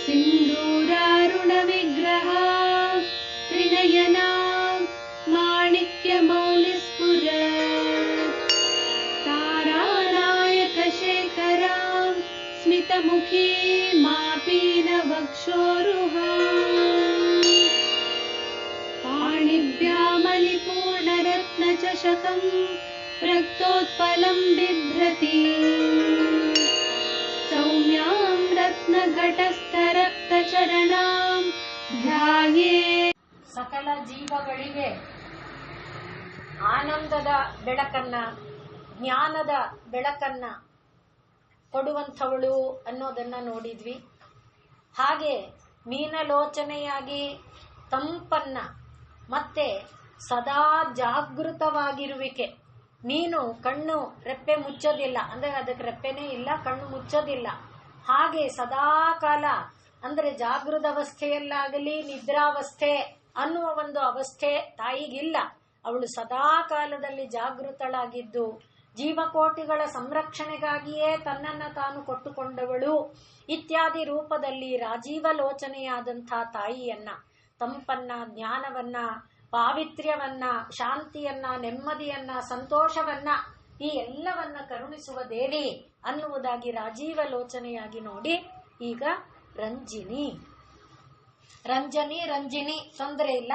सिन्दूरारुणविग्रह त्रिनयना माणिक्यमौलिस्फुरत् तारानायकशेखरां स्मितमुखी मापीनवक्षोरुहाम् पाणिभ्यामलिपूर्णरत्नचषकं रक्तोत्पलं बिभ्रति सौम्यां रत्नघटस्थरक्तचरणां ध्याये. ಸಕಲ ಜೀವಗಳಿಗೆ ಆನಂದದ ಬೆಳಕನ್ನ, ಜ್ಞಾನದ ಬೆಳಕನ್ನ ಕೊಡುವಂಥವಳು ಅನ್ನೋದನ್ನ ನೋಡಿದ್ವಿ. ಹಾಗೆ ಮೀನಲೋಚನೆಯಾಗಿ ತಂಪನ್ನ ಮತ್ತೆ ಸದಾ ಜಾಗೃತವಾಗಿರುವಿಕೆ. ಮೀನು ಕಣ್ಣು ರೆಪ್ಪೆ ಮುಚ್ಚೋದಿಲ್ಲ, ಅಂದ್ರೆ ಅದಕ್ಕೆ ರೆಪ್ಪೆನೇ ಇಲ್ಲ, ಕಣ್ಣು ಮುಚ್ಚೋದಿಲ್ಲ. ಹಾಗೆ ಸದಾ ಕಾಲ ಅಂದ್ರೆ ಜಾಗೃತ ಅವಸ್ಥೆಯಲ್ಲಾಗಲಿ ನಿದ್ರಾವಸ್ಥೆ ಅನ್ನುವ ಒಂದು ಅವಸ್ಥೆ ತಾಯಿಗಿಲ್ಲ. ಅವಳು ಸದಾ ಕಾಲದಲ್ಲಿ ಜಾಗೃತಳಾಗಿದ್ದು ಜೀವಕೋಟಿಗಳ ಸಂರಕ್ಷಣೆಗಾಗಿಯೇ ತನ್ನನ್ನ ತಾನು ಕೊಟ್ಟುಕೊಂಡವಳು ಇತ್ಯಾದಿ ರೂಪದಲ್ಲಿ ರಾಜೀವಲೋಚನೆಯಾದಂಥ ತಾಯಿಯನ್ನ, ತಂಪನ್ನ, ಜ್ಞಾನವನ್ನ, ಪಾವಿತ್ರ್ಯವನ್ನ, ಶಾಂತಿಯನ್ನ, ನೆಮ್ಮದಿಯನ್ನ, ಸಂತೋಷವನ್ನ, ಈ ಎಲ್ಲವನ್ನ ಕರುಣಿಸುವ ದೇವಿ ಅನ್ನುವುದಾಗಿ ರಾಜೀವಲೋಚನೆಯಾಗಿ ನೋಡಿ. ಈಗ ರಂಜಿನಿ ತೊಂದರೆ ಇಲ್ಲ.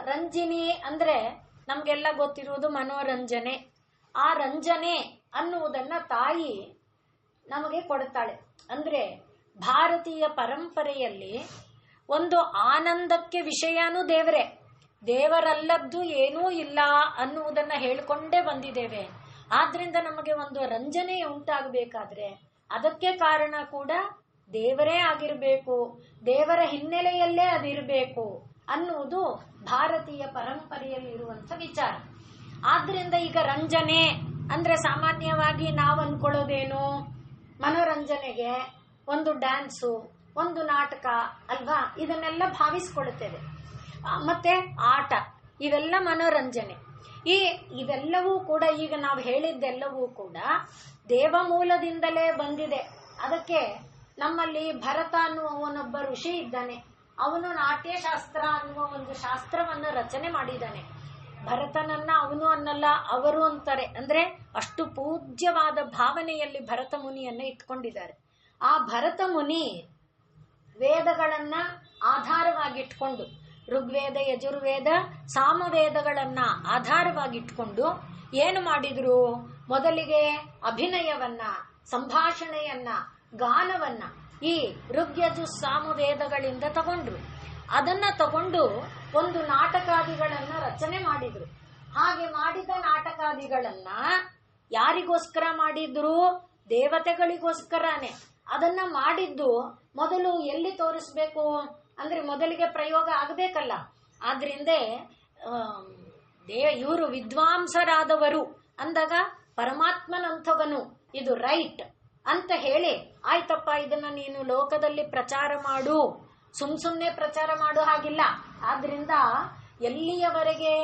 ರಂಜಿನಿ ಅಂದ್ರೆ ನಮ್ಗೆಲ್ಲ ಗೊತ್ತಿರುವುದು ಮನೋರಂಜನೆ. ಆ ರಂಜನೆ ಅನ್ನುವುದನ್ನ ತಾಯಿ ನಮಗೆ ಕೊಡ್ತಾಳೆ. ಅಂದ್ರೆ ಭಾರತೀಯ ಪರಂಪರೆಯಲ್ಲಿ ಒಂದು ಆನಂದಕ್ಕೆ ವಿಷಯನೂ ದೇವರೇ, ದೇವರಲ್ಲದ್ದು ಏನೂ ಇಲ್ಲ ಅನ್ನುವುದನ್ನ ಹೇಳಿಕೊಂಡೇ ಬಂದಿದ್ದೇವೆ. ಆದ್ರಿಂದ ನಮಗೆ ಒಂದು ರಂಜನೆ ಉಂಟಾಗಬೇಕಾದ್ರೆ ಅದಕ್ಕೆ ಕಾರಣ ಕೂಡ ದೇವರೇ ಆಗಿರಬೇಕು, ದೇವರ ಹಿನ್ನೆಲೆಯಲ್ಲೇ ಅದಿರಬೇಕು ಅನ್ನುವುದು ಭಾರತೀಯ ಪರಂಪರೆಯಲ್ಲಿರುವಂಥ ವಿಚಾರ. ಆದ್ರಿಂದ ಈಗ ರಂಜನೆ ಅಂದ್ರೆ ಸಾಮಾನ್ಯವಾಗಿ ನಾವು ಅನ್ಕೊಳ್ಳೋದೇನು, ಮನೋರಂಜನೆಗೆ ಒಂದು ಡ್ಯಾನ್ಸು, ಒಂದು ನಾಟಕ ಅಲ್ವಾ, ಇದನ್ನೆಲ್ಲ ಭಾವಿಸ್ಕೊಳ್ತೇವೆ. ಮತ್ತೆ ಆಟ, ಇವೆಲ್ಲ ಮನೋರಂಜನೆ. ಇದೆಲ್ಲವೂ ಕೂಡ ಈಗ ನಾವು ಹೇಳಿದ್ದೆಲ್ಲವೂ ಕೂಡ ದೇವ ಮೂಲದಿಂದಲೇ ಬಂದಿದೆ. ಅದಕ್ಕೆ ನಮ್ಮಲ್ಲಿ ಭರತ ಅನ್ನುವನೊಬ್ಬ ಋಷಿ ಇದ್ದಾನೆ. ಅವನು ನಾಟ್ಯಶಾಸ್ತ್ರ ಅನ್ನುವ ಒಂದು ಶಾಸ್ತ್ರವನ್ನು ರಚನೆ ಮಾಡಿದ್ದಾನೆ. ಭರತನನ್ನ ಅವನು ಅನ್ನಲ್ಲ, ಅವರು ಅಂತಾರೆ. ಅಂದ್ರೆ ಅಷ್ಟು ಪೂಜ್ಯವಾದ ಭಾವನೆಯಲ್ಲಿ ಭರತ ಮುನಿಯನ್ನ ಇಟ್ಕೊಂಡಿದ್ದಾರೆ. ಆ ಭರತ ಮುನಿ ವೇದಗಳನ್ನ ಆಧಾರವಾಗಿಟ್ಕೊಂಡು, ಋಗ್ವೇದ, ಯಜುರ್ವೇದ, ಸಾಮವೇದಗಳನ್ನ ಆಧಾರವಾಗಿಟ್ಕೊಂಡು ಏನು ಮಾಡಿದ್ರು, ಮೊದಲಿಗೆ ಅಭಿನಯವನ್ನ, ಸಂಭಾಷಣೆಯನ್ನ, ಗಾನವನ್ನ ಈ ಋಗ್ಯಜು ಸಾಮವೇದಗಳಿಂದ ತಗೊಂಡ್ರು. ಅದನ್ನ ತಗೊಂಡು ಒಂದು ನಾಟಕಾದಿಗಳನ್ನ ರಚನೆ ಮಾಡಿದ್ರು. ಹಾಗೆ ಮಾಡಿದ ನಾಟಕಾದಿಗಳನ್ನ ಯಾರಿಗೋಸ್ಕರ ಮಾಡಿದ್ರು? ದೇವತೆಗಳಿಗೋಸ್ಕರನೇ. ಅದನ್ನ ಮಾಡಿದ್ದು ಮೊದಲು ಎಲ್ಲಿ ತೋರಿಸ್ಬೇಕು ಅಂದ್ರೆ ಮೊದಲಿಗೆ ಪ್ರಯೋಗ ಆಗಬೇಕಲ್ಲ. ಆದ್ರಿಂದ ಇವರು ವಿದ್ವಾಂಸರಾದವರು ಅಂದಾಗ ಪರಮಾತ್ಮನಂಥವನು ಇದು ರೈಟ್ ಅಂತ ಹೇಳಿ, ಆಯ್ತಪ್ಪ ಇದನ್ನ ನೀನು ಲೋಕದಲ್ಲಿ ಪ್ರಚಾರ ಮಾಡು, ಸುಮ್ನೆ ಪ್ರಚಾರ ಮಾಡು ಹಾಗಿಲ್ಲ. ಆದ್ರಿಂದ ಎಲ್ಲಿಯವರೆಗೆ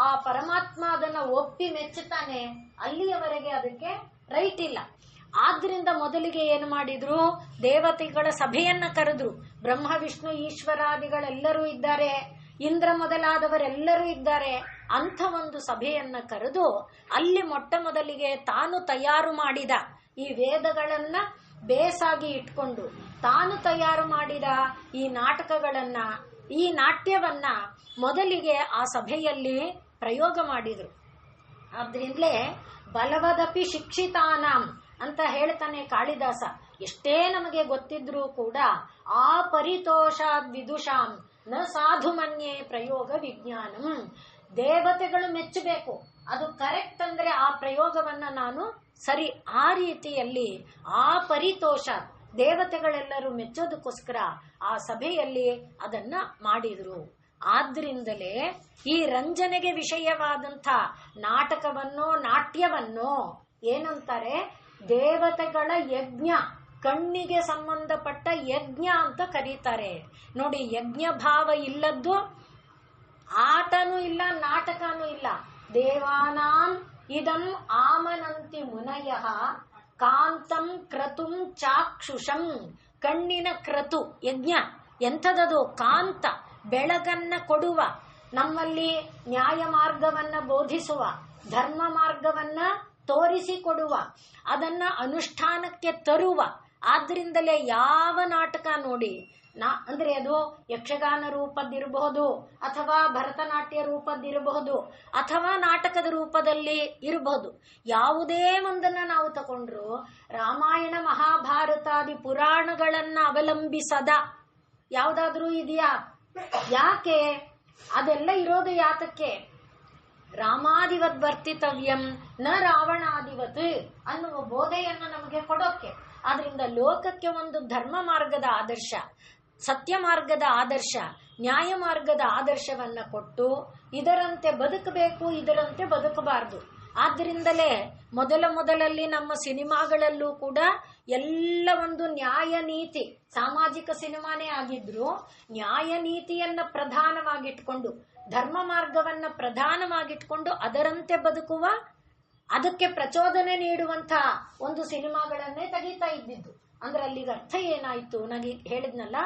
ಆ ಪರಮಾತ್ಮ ಅದನ್ನ ಒಪ್ಪಿ ಮೆಚ್ಚುತ್ತಾನೆ ಅಲ್ಲಿಯವರೆಗೆ ಅದಕ್ಕೆ ರೈಟ್ ಇಲ್ಲ. ಆದ್ರಿಂದ ಮೊದಲಿಗೆ ಏನು ಮಾಡಿದ್ರು, ದೇವತೆಗಳ ಸಭೆಯನ್ನ ಕರೆದ್ರು. ಬ್ರಹ್ಮ, ವಿಷ್ಣು, ಈಶ್ವರಾದಿಗಳೆಲ್ಲರೂ ಇದ್ದಾರೆ, ಇಂದ್ರ ಮೊದಲಾದವರೆಲ್ಲರೂ ಇದ್ದಾರೆ. ಅಂಥ ಒಂದು ಸಭೆಯನ್ನ ಕರೆದು ಅಲ್ಲಿ ಮೊಟ್ಟ ಮೊದಲಿಗೆ ತಾನು ತಯಾರು ಮಾಡಿದ ಈ ವೇದಗಳನ್ನ ಬೇಸಾಗಿ ಇಟ್ಕೊಂಡು ತಾನು ತಯಾರು ಮಾಡಿದ ಈ ನಾಟಕಗಳನ್ನ, ಈ ನಾಟ್ಯವನ್ನ ಮೊದಲಿಗೆ ಆ ಸಭೆಯಲ್ಲಿ ಪ್ರಯೋಗ ಮಾಡಿದ್ರು. ಆದ್ರಿಂದಲೇ ಬಲವದಪಿ ಶಿಕ್ಷಿತಾನಾಂ ಅಂತ ಹೇಳ್ತಾನೆ ಕಾಳಿದಾಸ. ಎಷ್ಟೇ ನಮಗೆ ಗೊತ್ತಿದ್ರೂ ಕೂಡ ಆ ಪರಿತೋಷಾದ್ ವಿದುಷಾಂ ನ ಸಾಧು ಮನ್ಯೆ ಪ್ರಯೋಗ ವಿಜ್ಞಾನಂ. ದೇವತೆಗಳು ಮೆಚ್ಚಬೇಕು, ಅದು ಕರೆಕ್ಟ್ ಅಂದ್ರೆ ಆ ಪ್ರಯೋಗವನ್ನ ನಾನು ಸರಿ, ಆ ರೀತಿಯಲ್ಲಿ ಆ ಪರಿತೋಷ ದೇವತೆಗಳೆಲ್ಲರೂ ಮೆಚ್ಚೋದಕ್ಕೋಸ್ಕರ ಆ ಸಭೆಯಲ್ಲಿ ಅದನ್ನ ಮಾಡಿದ್ರು. ಆದ್ರಿಂದಲೇ ಈ ರಂಜನೆಗೆ ವಿಷಯವಾದಂಥ ನಾಟಕವನ್ನೋ ನಾಟ್ಯವನ್ನೋ ಏನಂತಾರೆ, ದೇವತೆಗಳ ಯಜ್ಞ, ಕಣ್ಣಿಗೆ ಸಂಬಂಧಪಟ್ಟ ಯಜ್ಞ ಅಂತ ಕರೀತಾರೆ. ನೋಡಿ, ಯಜ್ಞ ಭಾವ ಇಲ್ಲದ್ದು ಆಟನೂ ಇಲ್ಲ, ನಾಟಕನೂ ಇಲ್ಲ. ದೇವಾನಾಂ ಇದಂ ಆಮನಂತಿ ಮುನಯಃ ಕಾಂತಂ ಕ್ರತುಂ ಚಾಕ್ಷುಷಂ ಕಣ್ಣಿನ ಕ್ರತು ಯಜ್ಞ ಎಂಥದದು? ಕಾಂತ, ಬೆಳಗನ್ನ ಕೊಡುವ, ನಮ್ಮಲ್ಲಿ ನ್ಯಾಯ ಮಾರ್ಗವನ್ನ ಬೋಧಿಸುವ, ಧರ್ಮ ಮಾರ್ಗವನ್ನ ತೋರಿಸಿಕೊಡುವ, ಅದನ್ನ ಅನುಷ್ಠಾನಕ್ಕೆ ತರುವ. ಆದ್ರಿಂದಲೇ ಯಾವ ನಾಟಕ ನೋಡಿ, ಅಂದ್ರೆ ಅದು ಯಕ್ಷಗಾನ ರೂಪದ್ದಿರಬಹುದು, ಅಥವಾ ಭರತನಾಟ್ಯ ರೂಪದ್ದಿರಬಹುದು, ಅಥವಾ ನಾಟಕದ ರೂಪದಲ್ಲಿ ಇರಬಹುದು. ಯಾವುದೇ ಒಂದನ್ನ ನಾವು ತಗೊಂಡ್ರು ರಾಮಾಯಣ ಮಹಾಭಾರತಾದಿ ಪುರಾಣಗಳನ್ನ ಅವಲಂಬಿಸದ ಯಾವುದಾದ್ರೂ ಇದೆಯಾ? ಯಾಕೆ? ಅದೆಲ್ಲ ಇರೋದು ಯಾತಕ್ಕೆ? ರಾಮಾದಿವತ್ ವರ್ತಿತವ್ಯಂ ನ ರಾವಣಾದಿವತ್ ಅನ್ನುವ ಬೋಧೆಯನ್ನು ನಮಗೆ ಕೊಡೋಕೆ. ಆದ್ರಿಂದ ಲೋಕಕ್ಕೆ ಒಂದು ಧರ್ಮ ಮಾರ್ಗದ ಆದರ್ಶ, ಸತ್ಯ ಮಾರ್ಗದ ಆದರ್ಶ, ನ್ಯಾಯ ಮಾರ್ಗದ ಆದರ್ಶವನ್ನ ಕೊಟ್ಟು ಇದರಂತೆ ಬದುಕಬೇಕು, ಇದರಂತೆ ಬದುಕಬಾರದು. ಆದ್ರಿಂದಲೇ ಮೊದಲಲ್ಲಿ ನಮ್ಮ ಸಿನಿಮಾಗಳಲ್ಲೂ ಕೂಡ ಎಲ್ಲ ಒಂದು ನ್ಯಾಯ ನೀತಿ, ಸಾಮಾಜಿಕ ಸಿನಿಮಾನೇ ಆಗಿದ್ರು ನ್ಯಾಯ ನೀತಿಯನ್ನ ಪ್ರಧಾನವಾಗಿಟ್ಕೊಂಡು, ಧರ್ಮ ಮಾರ್ಗವನ್ನ ಪ್ರಧಾನವಾಗಿಟ್ಕೊಂಡು ಅದರಂತೆ ಬದುಕುವ, ಅದಕ್ಕೆ ಪ್ರಚೋದನೆ ನೀಡುವಂತಹ ಒಂದು ಸಿನಿಮಾಗಳನ್ನೇ ತೆಗಿತಾ ಇದ್ದಿದ್ದು. ಅಂದ್ರೆ ಅಲ್ಲಿಗೆ ಅರ್ಥ ಏನಾಯ್ತು? ನನಗೆ ಹೇಳಿದ್ನಲ್ಲ,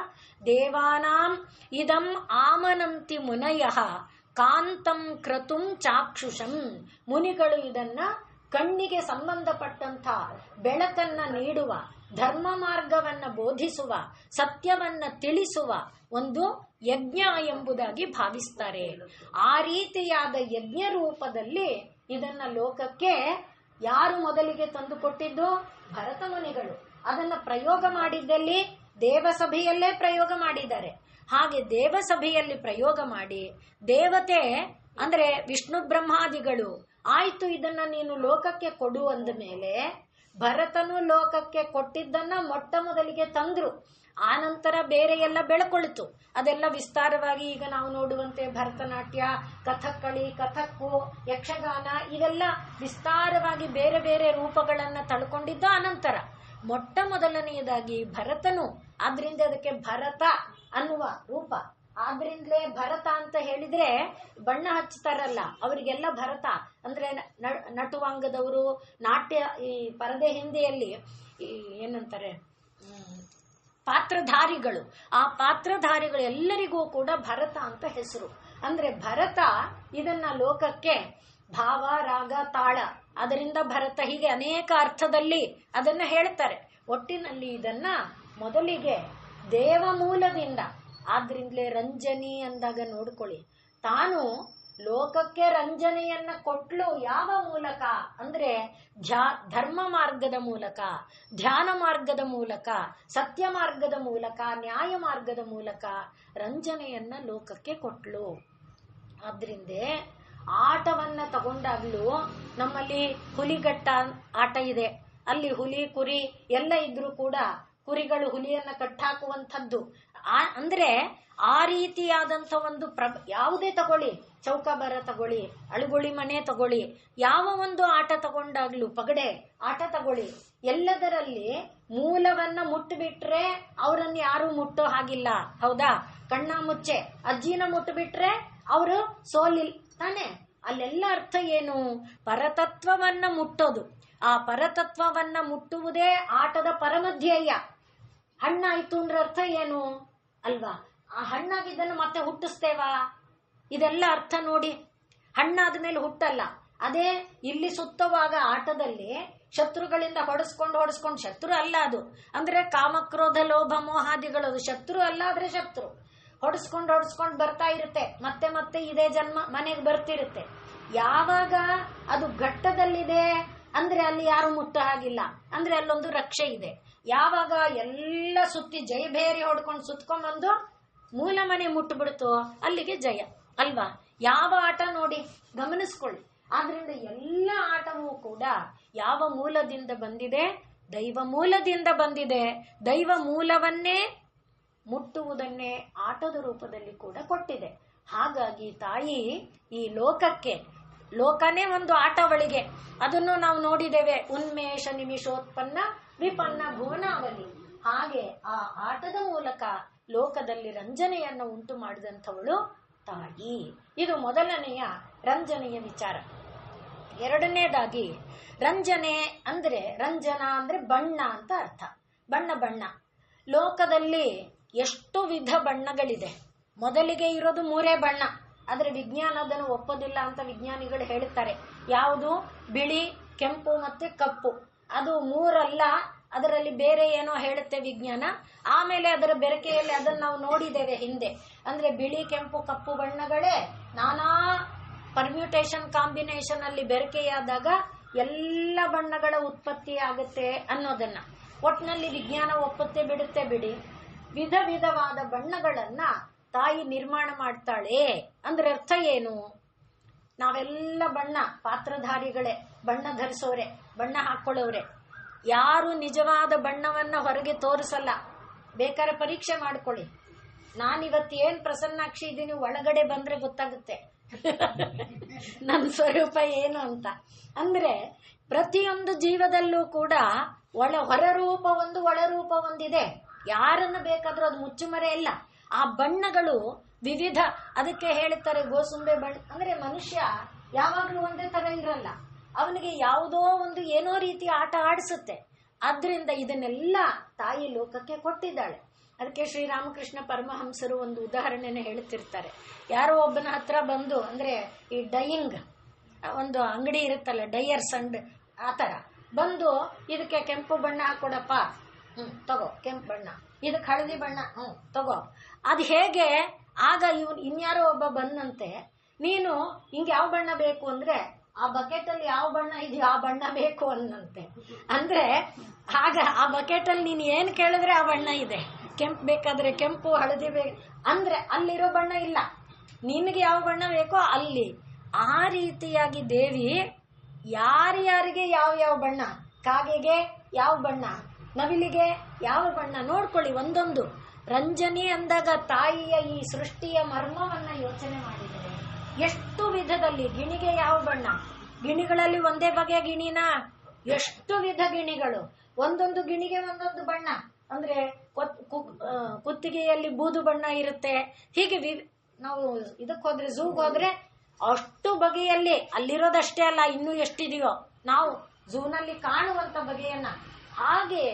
ದೇವಾನಾಂ ಇದಂ ಆಮನಂತಿ ಮುನಯಃ ಕಾಂತಂ ಕ್ರತುಂ ಚಾಕ್ಷುಷಂ. ಮುನಿಗಳು ಇದನ್ನ ಕಣ್ಣಿಗೆ ಸಂಬಂಧಪಟ್ಟಂತ ಬೆಳಕನ್ನ ನೀಡುವ, ಧರ್ಮ ಮಾರ್ಗವನ್ನ ಬೋಧಿಸುವ, ಸತ್ಯವನ್ನ ತಿಳಿಸುವ ಒಂದು ಯಜ್ಞ ಎಂಬುದಾಗಿ ಭಾವಿಸ್ತಾರೆ. ಆ ರೀತಿಯಾದ ಯಜ್ಞ ರೂಪದಲ್ಲಿ ಇದನ್ನ ಲೋಕಕ್ಕೆ ಯಾರು ಮೊದಲಿಗೆ ತಂದು ಕೊಟ್ಟಿದ್ದು? ಭರತ ಮುನಿಗಳು. ಅದನ್ನ ಪ್ರಯೋಗ ಮಾಡಿದ್ದಲ್ಲಿ ದೇವಸಭೆಯಲ್ಲೇ ಪ್ರಯೋಗ ಮಾಡಿದ್ದಾರೆ. ಹಾಗೆ ದೇವಸಭೆಯಲ್ಲಿ ಪ್ರಯೋಗ ಮಾಡಿ ದೇವತೆ ಅಂದ್ರೆ ವಿಷ್ಣು ಬ್ರಹ್ಮಾದಿಗಳು ಆಯ್ತು ಇದನ್ನ ನೀನು ಲೋಕಕ್ಕೆ ಕೊಡು ಅಂದ ಮೇಲೆ ಭರತನು ಲೋಕಕ್ಕೆ ಕೊಟ್ಟಿದ್ದನ್ನ ಮೊಟ್ಟ ಮೊದಲಿಗೆ ತಂದ್ರು. ಆನಂತರ ಬೇರೆ ಎಲ್ಲ ಬೆಳ್ಕೊಳ್ತು. ಅದೆಲ್ಲ ವಿಸ್ತಾರವಾಗಿ ಈಗ ನಾವು ನೋಡುವಂತೆ ಭರತನಾಟ್ಯ, ಕಥಕ್ಕಳಿ, ಕಥಕ್ಕು, ಯಕ್ಷಗಾನ ಇವೆಲ್ಲ ವಿಸ್ತಾರವಾಗಿ ಬೇರೆ ಬೇರೆ ರೂಪಗಳನ್ನ ತಳ್ಕೊಂಡಿದ್ದು ಅನಂತರ. ಮೊಟ್ಟ ಮೊದಲನೆಯದಾಗಿ ಭರತನು, ಆದ್ರಿಂದ ಅದಕ್ಕೆ ಭರತ ಅನ್ನುವ ರೂಪ. ಆದ್ರಿಂದಲೇ ಭರತ ಅಂತ ಹೇಳಿದ್ರೆ ಬಣ್ಣ ಹಚ್ಚುತ್ತಾರಲ್ಲ ಅವರಿಗೆಲ್ಲ ಭರತ ಅಂದ್ರೆ ನಟುವಾಂಗದವರು, ನಾಟ್ಯ ಈ ಪರದೆ ಹಿಂದೆಯಲ್ಲಿ ಏನಂತಾರೆ ಪಾತ್ರಧಾರಿಗಳು, ಆ ಪಾತ್ರಧಾರಿಗಳು ಎಲ್ಲರಿಗೂ ಕೂಡ ಭರತ ಅಂತ ಹೆಸರು. ಅಂದ್ರೆ ಭರತ ಇದನ್ನ ಲೋಕಕ್ಕೆ ಭಾವ, ರಾಗ, ತಾಳ, ಅದರಿಂದ ಭರತ, ಹೀಗೆ ಅನೇಕ ಅರ್ಥದಲ್ಲಿ ಅದನ್ನ ಹೇಳ್ತಾರೆ. ಒಟ್ಟಿನಲ್ಲಿ ಇದನ್ನ ಮೊದಲಿಗೆ ದೇವ ಮೂಲದಿಂದ, ಆದ್ರಿಂದಲೇ ರಂಜನಿ ಅಂದಾಗ ನೋಡ್ಕೊಳ್ಳಿ, ತಾನು ಲೋಕಕ್ಕೆ ರಂಜನೆಯನ್ನ ಕೊಟ್ಲು ಯಾವ ಮೂಲಕ ಅಂದ್ರೆ ಧರ್ಮ ಮಾರ್ಗದ ಮೂಲಕ, ಧ್ಯಾನ ಮಾರ್ಗದ ಮೂಲಕ, ಸತ್ಯ ಮಾರ್ಗದ ಮೂಲಕ, ನ್ಯಾಯ ಮಾರ್ಗದ ಮೂಲಕ ರಂಜನೆಯನ್ನ ಲೋಕಕ್ಕೆ ಕೊಟ್ಲು. ಆದ್ರಿಂದೇ ಆಟವನ್ನ ತಗೊಂಡಾಗ್ಲೂ ನಮ್ಮಲ್ಲಿ ಹುಲಿಗಟ್ಟ ಆಟ ಇದೆ. ಅಲ್ಲಿ ಹುಲಿ ಕುರಿ ಎಲ್ಲ ಇದ್ರೂ ಕೂಡ ಕುರಿಗಳು ಹುಲಿಯನ್ನ ಕಟ್ಟಾಕುವಂಥದ್ದು. ಅಂದ್ರೆ ಆ ರೀತಿಯಾದಂಥ ಒಂದು ಯಾವುದೇ ತಗೊಳ್ಳಿ, ಚೌಕಾಬಾರ ತಗೊಳ್ಳಿ, ಅಳುಗುಳಿ ಮನೆ ತಗೊಳ್ಳಿ, ಯಾವ ಒಂದು ಆಟ ತಗೊಂಡಾಗ್ಲೂ, ಪಗಡೆ ಆಟ ತಗೊಳ್ಳಿ, ಎಲ್ಲದರಲ್ಲಿ ಮೂಲವನ್ನ ಮುಟ್ಟುಬಿಟ್ರೆ ಅವರನ್ನು ಯಾರು ಮುಟ್ಟೋ ಹಾಗಿಲ್ಲ. ಹೌದಾ? ಕಣ್ಣ ಮುಚ್ಚೆ ಅಜ್ಜಿನ ಮುಟ್ಟುಬಿಟ್ರೆ ಅವರು ಸೋಲಿಲ್ ತಾನೆ. ಅಲ್ಲೆಲ್ಲ ಅರ್ಥ ಏನು? ಪರತತ್ವವನ್ನ ಮುಟ್ಟೋದು. ಆ ಪರತತ್ವವನ್ನ ಮುಟ್ಟುವುದೇ ಆಟದ ಪರಮಧ್ಯೇಯ. ಹಣ್ಣಾಯ್ತು ಅಂದ್ರೆ ಅರ್ಥ ಏನು ಅಲ್ವಾ? ಆ ಹಣ್ಣಾಗಿದ್ದನ್ನು ಮತ್ತೆ ಹುಟ್ಟಿಸ್ತೇವಾ? ಇದೆಲ್ಲ ಅರ್ಥ ನೋಡಿ. ಹಣ್ಣಾದ ಮೇಲೆ ಹುಟ್ಟಲ್ಲ. ಅದೇ ಇಲ್ಲಿ ಸುತ್ತುವಾಗ ಆಟದಲ್ಲಿ ಶತ್ರುಗಳಿಂದ ಹೊಡೆಸ್ಕೊಂಡು ಶತ್ರು ಅಲ್ಲ ಅದು. ಅಂದ್ರೆ ಕಾಮಕ್ರೋಧ ಲೋಭ ಮೋಹಾದಿಗಳು ಅದು ಶತ್ರು ಅಲ್ಲ, ಆದ್ರೆ ಶತ್ರು ಹೊಡೆಸ್ಕೊಂಡು ಬರ್ತಾ ಇರುತ್ತೆ. ಮತ್ತೆ ಮತ್ತೆ ಇದೇ ಜನ್ಮ ಮನೆಗೆ ಬರ್ತಿರುತ್ತೆ. ಯಾವಾಗ ಅದು ಘಟ್ಟದಲ್ಲಿದೆ ಅಂದ್ರೆ ಅಲ್ಲಿ ಯಾರು ಮುಟ್ಟ ಹಾಗಿಲ್ಲ, ಅಂದ್ರೆ ಅಲ್ಲೊಂದು ರಕ್ಷೆ ಇದೆ. ಯಾವಾಗ ಎಲ್ಲ ಸುತ್ತಿ ಜಯಭೇರಿ ಹೊಡ್ಕೊಂಡು ಸುತ್ಕೊಂಡ್ಬಂದು ಮೂಲ ಮನೆ ಮುಟ್ಟುಬಿಡ್ತು ಅಲ್ಲಿಗೆ ಜಯ ಅಲ್ವಾ? ಯಾವ ಆಟ ನೋಡಿ ಗಮನಿಸ್ಕೊಳ್ಳಿ. ಆದ್ರಿಂದ ಎಲ್ಲ ಆಟವೂ ಕೂಡ ಯಾವ ಮೂಲದಿಂದ ಬಂದಿದೆ? ದೈವ ಮೂಲದಿಂದ ಬಂದಿದೆ. ದೈವ ಮೂಲವನ್ನೇ ಮುಟ್ಟುವುದನ್ನೇ ಆಟದ ರೂಪದಲ್ಲಿ ಕೂಡ ಕೊಟ್ಟಿದೆ. ಹಾಗಾಗಿ ತಾಯಿ ಈ ಲೋಕಕ್ಕೆ, ಲೋಕನೇ ಒಂದು ಆಟವಳಿಗೆ, ಅದನ್ನು ನಾವು ನೋಡಿದ್ದೇವೆ. ಉನ್ಮೇಷ ನಿಮಿಷೋತ್ಪನ್ನ ವಿಪನ್ನ ಭುವನಾವಲಿ. ಹಾಗೆ ಆ ಆಟದ ಮೂಲಕ ಲೋಕದಲ್ಲಿ ರಂಜನೆಯನ್ನು ಉಂಟು ಮಾಡಿದಂಥವಳು ತಾಯಿ. ಇದು ಮೊದಲನೆಯ ರಂಜನೆಯ ವಿಚಾರ. ಎರಡನೇದಾಗಿ ರಂಜನೆ ಅಂದ್ರೆ, ರಂಜನ ಅಂದ್ರೆ ಬಣ್ಣ ಅಂತ ಅರ್ಥ. ಬಣ್ಣ. ಲೋಕದಲ್ಲಿ ಎಷ್ಟು ವಿಧ ಬಣ್ಣಗಳಿದೆ. ಮೊದಲಿಗೆ ಇರೋದು 3 ಬಣ್ಣ. ಆದರೆ ವಿಜ್ಞಾನ ಅದನ್ನು ಒಪ್ಪೋದಿಲ್ಲ ಅಂತ ವಿಜ್ಞಾನಿಗಳು ಹೇಳುತ್ತಾರೆ. ಯಾವುದು? ಬಿಳಿ, ಕೆಂಪು ಮತ್ತೆ ಕಪ್ಪು. ಅದು 3 ಅಲ್ಲ, ಅದರಲ್ಲಿ ಬೇರೆ ಏನೋ ಹೇಳುತ್ತೆ ವಿಜ್ಞಾನ. ಆಮೇಲೆ ಅದರ ಬೆರಕೆಯಲ್ಲಿ ಅದನ್ನು ನಾವು ನೋಡಿದ್ದೇವೆ ಹಿಂದೆ. ಅಂದ್ರೆ ಬಿಳಿ, ಕೆಂಪು, ಕಪ್ಪು ಬಣ್ಣಗಳೇ ನಾನಾ ಪರ್ಮ್ಯೂಟೇಷನ್ ಕಾಂಬಿನೇಷನ್ ಅಲ್ಲಿ ಬೆರಕೆಯಾದಾಗ ಎಲ್ಲ ಬಣ್ಣಗಳ ಉತ್ಪತ್ತಿ ಆಗುತ್ತೆ ಅನ್ನೋದನ್ನ ಒಟ್ಟಿನಲ್ಲಿ ವಿಜ್ಞಾನ ಒಪ್ಪುತ್ತೆ ಬಿಡುತ್ತೆ ಬಿಡಿ. ವಿಧ ವಿಧವಾದ ಬಣ್ಣಗಳನ್ನ ತಾಯಿ ನಿರ್ಮಾಣ ಮಾಡ್ತಾಳೆ. ಅಂದ್ರೆ ಅರ್ಥ ಏನು? ನಾವೆಲ್ಲ ಬಣ್ಣ ಪಾತ್ರಧಾರಿಗಳೇ, ಬಣ್ಣ ಧರಿಸೋರೆ, ಬಣ್ಣ ಹಾಕೊಳ್ಳೋರೆ. ಯಾರು ನಿಜವಾದ ಬಣ್ಣವನ್ನ ಹೊರಗೆ ತೋರಿಸಲ್ಲ. ಬೇಕಾದ್ರೆ ಪರೀಕ್ಷೆ ಮಾಡ್ಕೊಳ್ಳಿ. ನಾನಿವತ್ತು ಏನ್ ಪ್ರಸನ್ನಾಕ್ಷಿ ಇದ್ದೀನಿ, ಒಳಗಡೆ ಬಂದ್ರೆ ಗೊತ್ತಾಗುತ್ತೆ ನನ್ನ ಸ್ವರೂಪ ಏನು ಅಂತ. ಅಂದ್ರೆ ಪ್ರತಿಯೊಂದು ಜೀವದಲ್ಲೂ ಕೂಡ ಹೊರರೂಪ ಒಂದು, ಒಳರೂಪ ಒಂದಿದೆ. ಯಾರನ್ನ ಬೇಕಾದ್ರೂ ಅದು ಮುಚ್ಚುಮರೆ ಇಲ್ಲ. ಆ ಬಣ್ಣಗಳು ವಿವಿಧ. ಅದಕ್ಕೆ ಹೇಳುತ್ತಾರೆ ಗೋಸುಂಬೆ ಬಣ್ಣ. ಅಂದ್ರೆ ಮನುಷ್ಯ ಯಾವಾಗ್ಲೂ ಒಂದೇ ತರ ಇರಲ್ಲ, ಅವನಿಗೆ ಯಾವುದೋ ಒಂದು ಏನೋ ರೀತಿ ಆಟ ಆಡಿಸುತ್ತೆ. ಆದ್ರಿಂದ ಇದನ್ನೆಲ್ಲ ತಾಯಿ ಲೋಕಕ್ಕೆ ಕೊಟ್ಟಿದ್ದಾಳೆ. ಅದಕ್ಕೆ ಶ್ರೀರಾಮಕೃಷ್ಣ ಪರಮಹಂಸರು ಒಂದು ಉದಾಹರಣೆನ ಹೇಳುತ್ತಿರ್ತಾರೆ. ಯಾರೋ ಒಬ್ಬನ ಹತ್ರ ಬಂದು, ಅಂದ್ರೆ ಈ ಡೈಯಿಂಗ್ ಒಂದು ಅಂಗಡಿ ಇರುತ್ತಲ್ಲ, ಡೈಯರ್ಸ್ ಅಂಡ್ ಆ ತರ ಬಂದು, ಇದಕ್ಕೆ ಕೆಂಪು ಬಣ್ಣ ಹಾಕೊಡಪ್ಪ, ತಗೋ ಕೆಂಪು ಬಣ್ಣ, ಇದಕ್ಕೆ ಹಳದಿ ಬಣ್ಣ, ತಗೋ. ಅದು ಹೇಗೆ? ಆಗ ಇವನು ಇನ್ಯಾರೋ ಒಬ್ಬ ಬಂದಂತೆ, ನೀನು ಹಿಂಗೆ ಯಾವ ಬಣ್ಣ ಬೇಕು ಅಂದ್ರೆ ಆ ಬಕೆಟ್ ಅಲ್ಲಿ ಯಾವ ಬಣ್ಣ ಇದೆಯೋ ಆ ಬಣ್ಣ ಬೇಕು ಅನ್ನಂತೆ. ಅಂದ್ರೆ ಆಗ ಆ ಬಕೆಟ್ ಅಲ್ಲಿ ನೀನು ಏನ್ ಕೇಳಿದ್ರೆ ಆ ಬಣ್ಣ ಇದೆ. ಕೆಂಪು ಬೇಕಾದ್ರೆ ಕೆಂಪು, ಹಳದಿ ಅಂದ್ರೆ ಅಲ್ಲಿರೋ ಬಣ್ಣ ಇಲ್ಲ, ನಿನಗೆ ಯಾವ ಬಣ್ಣ ಬೇಕೋ ಅಲ್ಲಿ. ಆ ರೀತಿಯಾಗಿ ದೇವಿ ಯಾರ್ಯಾರಿಗೆ ಯಾವ ಯಾವ ಬಣ್ಣ, ಕಾಗೆಗೆ ಯಾವ ಬಣ್ಣ, ನವಿಲಿಗೆ ಯಾವ ಬಣ್ಣ ನೋಡ್ಕೊಳ್ಳಿ. ಒಂದೊಂದು ರಂಜನಿ ಅಂದಾಗ ತಾಯಿಯ ಈ ಸೃಷ್ಟಿಯ ಮರ್ಮವನ್ನ ಯೋಚನೆ ಮಾಡಿದರೆ ಎಷ್ಟು ವಿಧದಲ್ಲಿ. ಗಿಣಿಗೆ ಯಾವ ಬಣ್ಣ, ಗಿಣಿಗಳಲ್ಲಿ ಒಂದೇ ಬಗೆಯ ಗಿಣಿನ, ಎಷ್ಟು ವಿಧ ಗಿಣಿಗಳು, ಒಂದೊಂದು ಗಿಣಿಗೆ ಒಂದೊಂದು ಬಣ್ಣ. ಅಂದ್ರೆ ಕುತ್ತಿಗೆಯಲ್ಲಿ ಬೂದು ಬಣ್ಣ ಇರುತ್ತೆ. ಹೀಗೆ ನಾವು ಇದಕ್ಕೆ ಹೋದ್ರೆ, ಝೂಗ್ ಹೋದ್ರೆ ಅಷ್ಟು ಬಗೆಯಲ್ಲಿ ಅಲ್ಲಿರೋದಷ್ಟೇ ಅಲ್ಲ, ಇನ್ನೂ ಎಷ್ಟಿದೆಯೋ ನಾವು ಝೂನಲ್ಲಿ ಕಾಣುವಂತ ಬಗೆಯನ್ನ. ಹಾಗೆ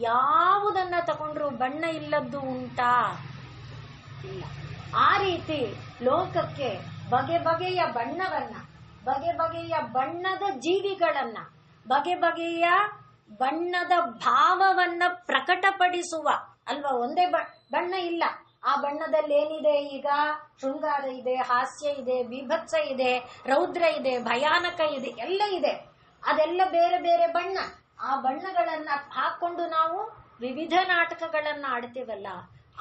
ಯಾವುದನ್ನ ತಗೊಂಡ್ರು ಬಣ್ಣ ಇಲ್ಲದ್ದು ಉಂಟಾ? ಇಲ್ಲ. ಆ ರೀತಿ ಲೋಕಕ್ಕೆ ಬಗೆ ಬಗೆಯ ಬಣ್ಣವನ್ನ, ಬಗೆ ಬಗೆಯ ಬಣ್ಣದ ಜೀವಿಗಳನ್ನ, ಬಗೆ ಬಗೆಯ ಬಣ್ಣದ ಭಾವವನ್ನ ಪ್ರಕಟಪಡಿಸುವ ಅಲ್ವಾ. ಒಂದೇ ಬಣ್ಣ ಇಲ್ಲ. ಆ ಬಣ್ಣದಲ್ಲಿ ಏನಿದೆ? ಈಗ ಶೃಂಗಾರ ಇದೆ, ಹಾಸ್ಯ ಇದೆ, ಬೀಭತ್ಸ ಇದೆ, ರೌದ್ರ ಇದೆ, ಭಯಾನಕ ಇದೆ, ಎಲ್ಲ ಇದೆ. ಅದೆಲ್ಲ ಬೇರೆ ಬೇರೆ ಬಣ್ಣ. ಆ ಬಣ್ಣಗಳನ್ನ ಹಾಕೊಂಡು ನಾವು ವಿವಿಧ ನಾಟಕಗಳನ್ನ ಆಡ್ತೇವಲ್ಲ,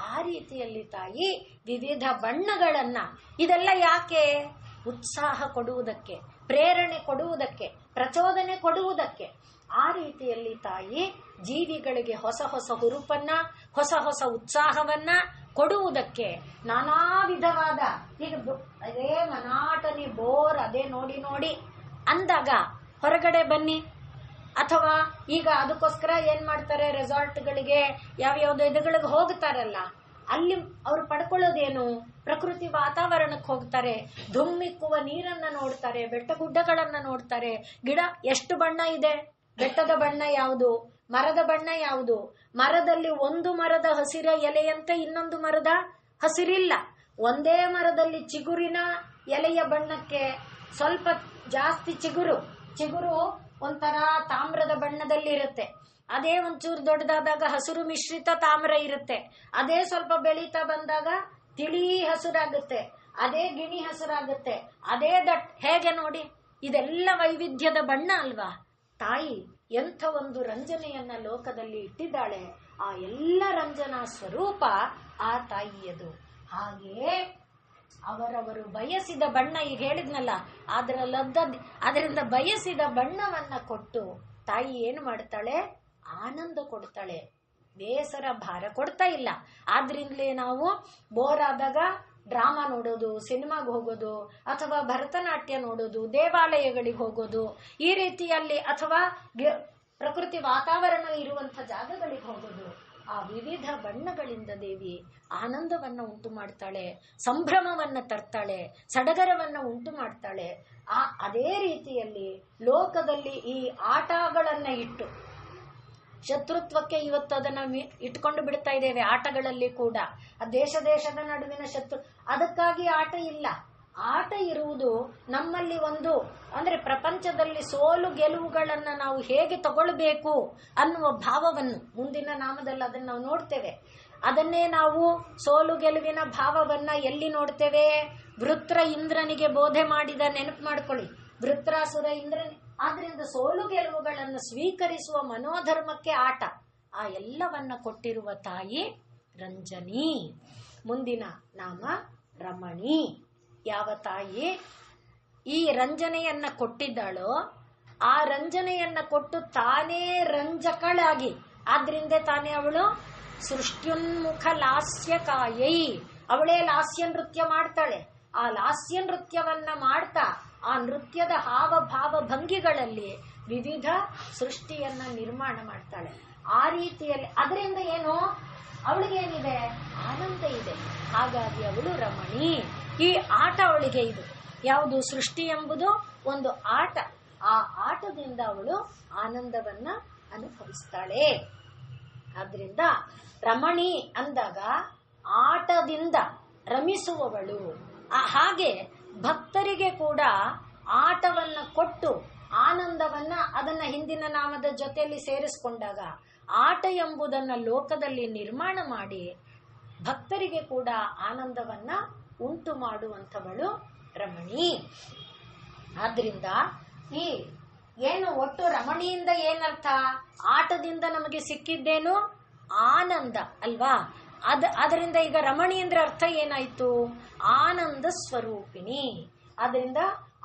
ಆ ರೀತಿಯಲ್ಲಿ ತಾಯಿ ವಿವಿಧ ಬಣ್ಣಗಳನ್ನ. ಇದೆಲ್ಲ ಯಾಕೆ? ಉತ್ಸಾಹ ಕೊಡುವುದಕ್ಕೆ, ಪ್ರೇರಣೆ ಕೊಡುವುದಕ್ಕೆ, ಪ್ರಚೋದನೆ ಕೊಡುವುದಕ್ಕೆ. ಆ ರೀತಿಯಲ್ಲಿ ತಾಯಿ ಜೀವಿಗಳಿಗೆ ಹೊಸ ಹೊಸ ಹುರುಪನ್ನ, ಹೊಸ ಹೊಸ ಉತ್ಸಾಹವನ್ನ ಕೊಡುವುದಕ್ಕೆ ನಾನಾ ವಿಧವಾದ, ಈಗ ಅದೇ ಮನಾಟನಿ ಬೋರ್, ಅದೇ ನೋಡಿ ನೋಡಿ ಅಂದಾಗ ಹೊರಗಡೆ ಬನ್ನಿ. ಅಥವಾ ಈಗ ಅದಕ್ಕೋಸ್ಕರ ಏನ್ ಮಾಡ್ತಾರೆ, ರೆಸಾರ್ಟ್ಗಳಿಗೆ ಯಾವ್ಯಾವ್ದು ಇದಗಳಿಗೆ ಹೋಗ್ತಾರಲ್ಲ, ಅಲ್ಲಿ ಅವ್ರು ಪಡ್ಕೊಳ್ಳೋದೇನು? ಪ್ರಕೃತಿ ವಾತಾವರಣಕ್ಕೆ ಹೋಗ್ತಾರೆ, ಧುಮ್ಮಿಕ್ಕುವ ನೀರನ್ನ ನೋಡ್ತಾರೆ, ಬೆಟ್ಟ ಗುಡ್ಡಗಳನ್ನ ನೋಡ್ತಾರೆ. ಗಿಡ ಎಷ್ಟು ಬಣ್ಣ ಇದೆ, ಬೆಟ್ಟದ ಬಣ್ಣ ಯಾವುದು, ಮರದ ಬಣ್ಣ ಯಾವುದು? ಮರದಲ್ಲಿ ಒಂದು ಮರದ ಹಸಿರ ಎಲೆಯಂತೆ ಇನ್ನೊಂದು ಮರದ ಹಸಿರಿಲ್ಲ. ಒಂದೇ ಮರದಲ್ಲಿ ಚಿಗುರಿನ ಎಲೆಯ ಬಣ್ಣಕ್ಕೆ ಸ್ವಲ್ಪ ಜಾಸ್ತಿ ಚಿಗುರು ಒಂಥರ ತಾಮ್ರದ ಬಣ್ಣದಲ್ಲಿ ಇರುತ್ತೆ. ಅದೇ ಒಂಚೂರು ದೊಡ್ಡದಾದಾಗ ಹಸಿರು ಮಿಶ್ರಿತ ತಾಮ್ರ ಇರುತ್ತೆ. ಅದೇ ಸ್ವಲ್ಪ ಬೆಳೀತಾ ಬಂದಾಗ ತಿಳಿ ಹಸುರಾಗುತ್ತೆ, ಅದೇ ಗಿಣಿ ಹಸುರಾಗುತ್ತೆ, ಅದೇ ಹೇಗೆ ನೋಡಿ, ಇದೆಲ್ಲ ವೈವಿಧ್ಯದ ಬಣ್ಣ ಅಲ್ವಾ. ತಾಯಿ ಎಂಥ ಒಂದು ರಂಜನೆಯನ್ನ ಲೋಕದಲ್ಲಿ ಇಟ್ಟಿದ್ದಾಳೆ. ಆ ಎಲ್ಲ ರಂಜನಾ ಸ್ವರೂಪ ಆ ತಾಯಿಯದು. ಹಾಗೆಯೇ ಅವರವರು ಬಯಸಿದ ಬಣ್ಣ, ಈಗ ಹೇಳಿದ್ನಲ್ಲ, ಅದರಿಂದ ಬಯಸಿದ ಬಣ್ಣವನ್ನ ಕೊಟ್ಟು ತಾಯಿ ಏನು ಮಾಡ್ತಾಳೆ? ಆನಂದ ಕೊಡ್ತಾಳೆ, ಬೇಸರ ಭಾರ ಕೊಡ್ತಾ ಇಲ್ಲ. ಆದ್ರಿಂದಲೇ ನಾವು ಬೋರ್ ಆದಾಗ ಡ್ರಾಮಾ ನೋಡೋದು, ಸಿನಿಮಾಗೆ ಹೋಗೋದು, ಅಥವಾ ಭರತನಾಟ್ಯ ನೋಡೋದು, ದೇವಾಲಯಗಳಿಗೆ ಹೋಗೋದು, ಈ ರೀತಿಯಲ್ಲಿ, ಅಥವಾ ಪ್ರಕೃತಿ ವಾತಾವರಣ ಇರುವಂತ ಜಾಗಗಳಿಗೆ ಹೋಗೋದು. ಆ ವಿವಿಧ ಬಣ್ಣಗಳಿಂದ ದೇವಿ ಆನಂದವನ್ನ ಉಂಟು ಮಾಡ್ತಾಳೆ, ಸಂಭ್ರಮವನ್ನ ತರ್ತಾಳೆ, ಸಡಗರವನ್ನ ಉಂಟು ಮಾಡ್ತಾಳೆ. ಅದೇ ರೀತಿಯಲ್ಲಿ ಲೋಕದಲ್ಲಿ ಈ ಆಟಗಳನ್ನ ಇಟ್ಟು ಶತ್ರುತ್ವಕ್ಕೆ ಇವತ್ತು ಅದನ್ನ ಇಟ್ಕೊಂಡು ಬಿಡ್ತಾ ಇದ್ದೇವೆ ಆಟಗಳಲ್ಲಿ ಕೂಡ. ಆ ದೇಶದ ನಡುವಿನ ಅದಕ್ಕಾಗಿ ಆಟ ಇಲ್ಲ. ಆಟ ಇರುವುದು ನಮ್ಮಲ್ಲಿ ಒಂದು ಅಂದ್ರೆ ಪ್ರಪಂಚದಲ್ಲಿ ಸೋಲು ಗೆಲುವುಗಳನ್ನ ನಾವು ಹೇಗೆ ತಗೊಳ್ಬೇಕು ಅನ್ನುವ ಭಾವವನ್ನು ಮುಂದಿನ ನಾಮದಲ್ಲಿ ಅದನ್ನು ನಾವು ನೋಡ್ತೇವೆ. ಅದನ್ನೇ ನಾವು ಸೋಲು ಗೆಲುವಿನ ಭಾವವನ್ನ ಎಲ್ಲಿ ನೋಡ್ತೇವೆ? ವೃತ್ರ ಇಂದ್ರನಿಗೆ ಬೋಧೆ ಮಾಡಿದ, ನೆನಪು ಮಾಡ್ಕೊಳ್ಳಿ, ವೃತ್ರಾಸುರ ಇಂದ್ರನಿ. ಆದ್ರಿಂದ ಸೋಲು ಗೆಲುವುಗಳನ್ನು ಸ್ವೀಕರಿಸುವ ಮನೋಧರ್ಮಕ್ಕೆ ಆಟ. ಆ ಎಲ್ಲವನ್ನ ಕೊಟ್ಟಿರುವ ತಾಯಿ ರಂಜನಿ. ಮುಂದಿನ ನಾಮ ರಮಣಿ. ಯಾವ ತಾಯಿ ಈ ರಂಜನೆಯನ್ನ ಕೊಟ್ಟಿದ್ದಾಳೋ ಆ ರಂಜನೆಯನ್ನ ಕೊಟ್ಟು ತಾನೇ ರಂಜಕಳಾಗಿ, ಆದ್ರಿಂದ ತಾನೇ ಅವಳು ಸೃಷ್ಟ್ಯುನ್ಮುಖ ಲಾಸ್ಯಕಾಯೈ, ಅವಳೇ ಲಾಸ್ಯ ನೃತ್ಯ ಮಾಡ್ತಾಳೆ. ಆ ಲಾಸ್ಯ ನೃತ್ಯವನ್ನ ಮಾಡ್ತಾ ಆ ನೃತ್ಯದ ಹಾವಭಾವ ಭಂಗಿಗಳಲ್ಲಿ ವಿವಿಧ ಸೃಷ್ಟಿಯನ್ನ ನಿರ್ಮಾಣ ಮಾಡ್ತಾಳೆ. ಆ ರೀತಿಯಲ್ಲಿ ಅದರಿಂದ ಏನು ಅವಳಿಗೇನಿದೆ? ಆನಂದ ಇದೆ. ಹಾಗಾಗಿ ಅವಳು ರಮಣಿ. ಈ ಆಟ ಅವಳಿಗೆ ಇದು ಯಾವುದು? ಸೃಷ್ಟಿ ಎಂಬುದು ಒಂದು ಆಟ. ಆ ಆಟದಿಂದ ಅವಳು ಆನಂದವನ್ನ ಅನುಭವಿಸ್ತಾಳೆ. ಆದ್ರಿಂದ ರಮಣಿ ಅಂದಾಗ ಆಟದಿಂದ ರಮಿಸುವವಳು. ಹಾಗೆ ಭಕ್ತರಿಗೆ ಕೂಡ ಆಟವನ್ನ ಕೊಟ್ಟು ಆನಂದವನ್ನ ಅದನ್ನ ಹಿಂದಿನ ನಾಮದ ಜೊತೆಯಲ್ಲಿ ಸೇರಿಸಿಕೊಂಡಾಗ ಆಟ ಎಂಬುದನ್ನ ಲೋಕದಲ್ಲಿ ನಿರ್ಮಾಣ ಮಾಡಿ ಭಕ್ತರಿಗೆ ಕೂಡ ಆನಂದವನ್ನ ಉಂಟು ಮಾಡುವಂಥವಳು ರಮಣಿ. ಆದ್ರಿಂದ ಈ ಏನು ಒಟ್ಟು ರಮಣಿಯಿಂದ ಏನರ್ಥ? ಆಟದಿಂದ ನಮಗೆ ಸಿಕ್ಕಿದ್ದೇನು? ಆನಂದ ಅಲ್ವಾ? ಅದರಿಂದ ಈಗ ರಮಣಿ ಅಂದ್ರೆ ಅರ್ಥ ಏನಾಯ್ತು? ಆನಂದ ಸ್ವರೂಪಿಣಿ. ಅದರಿಂದ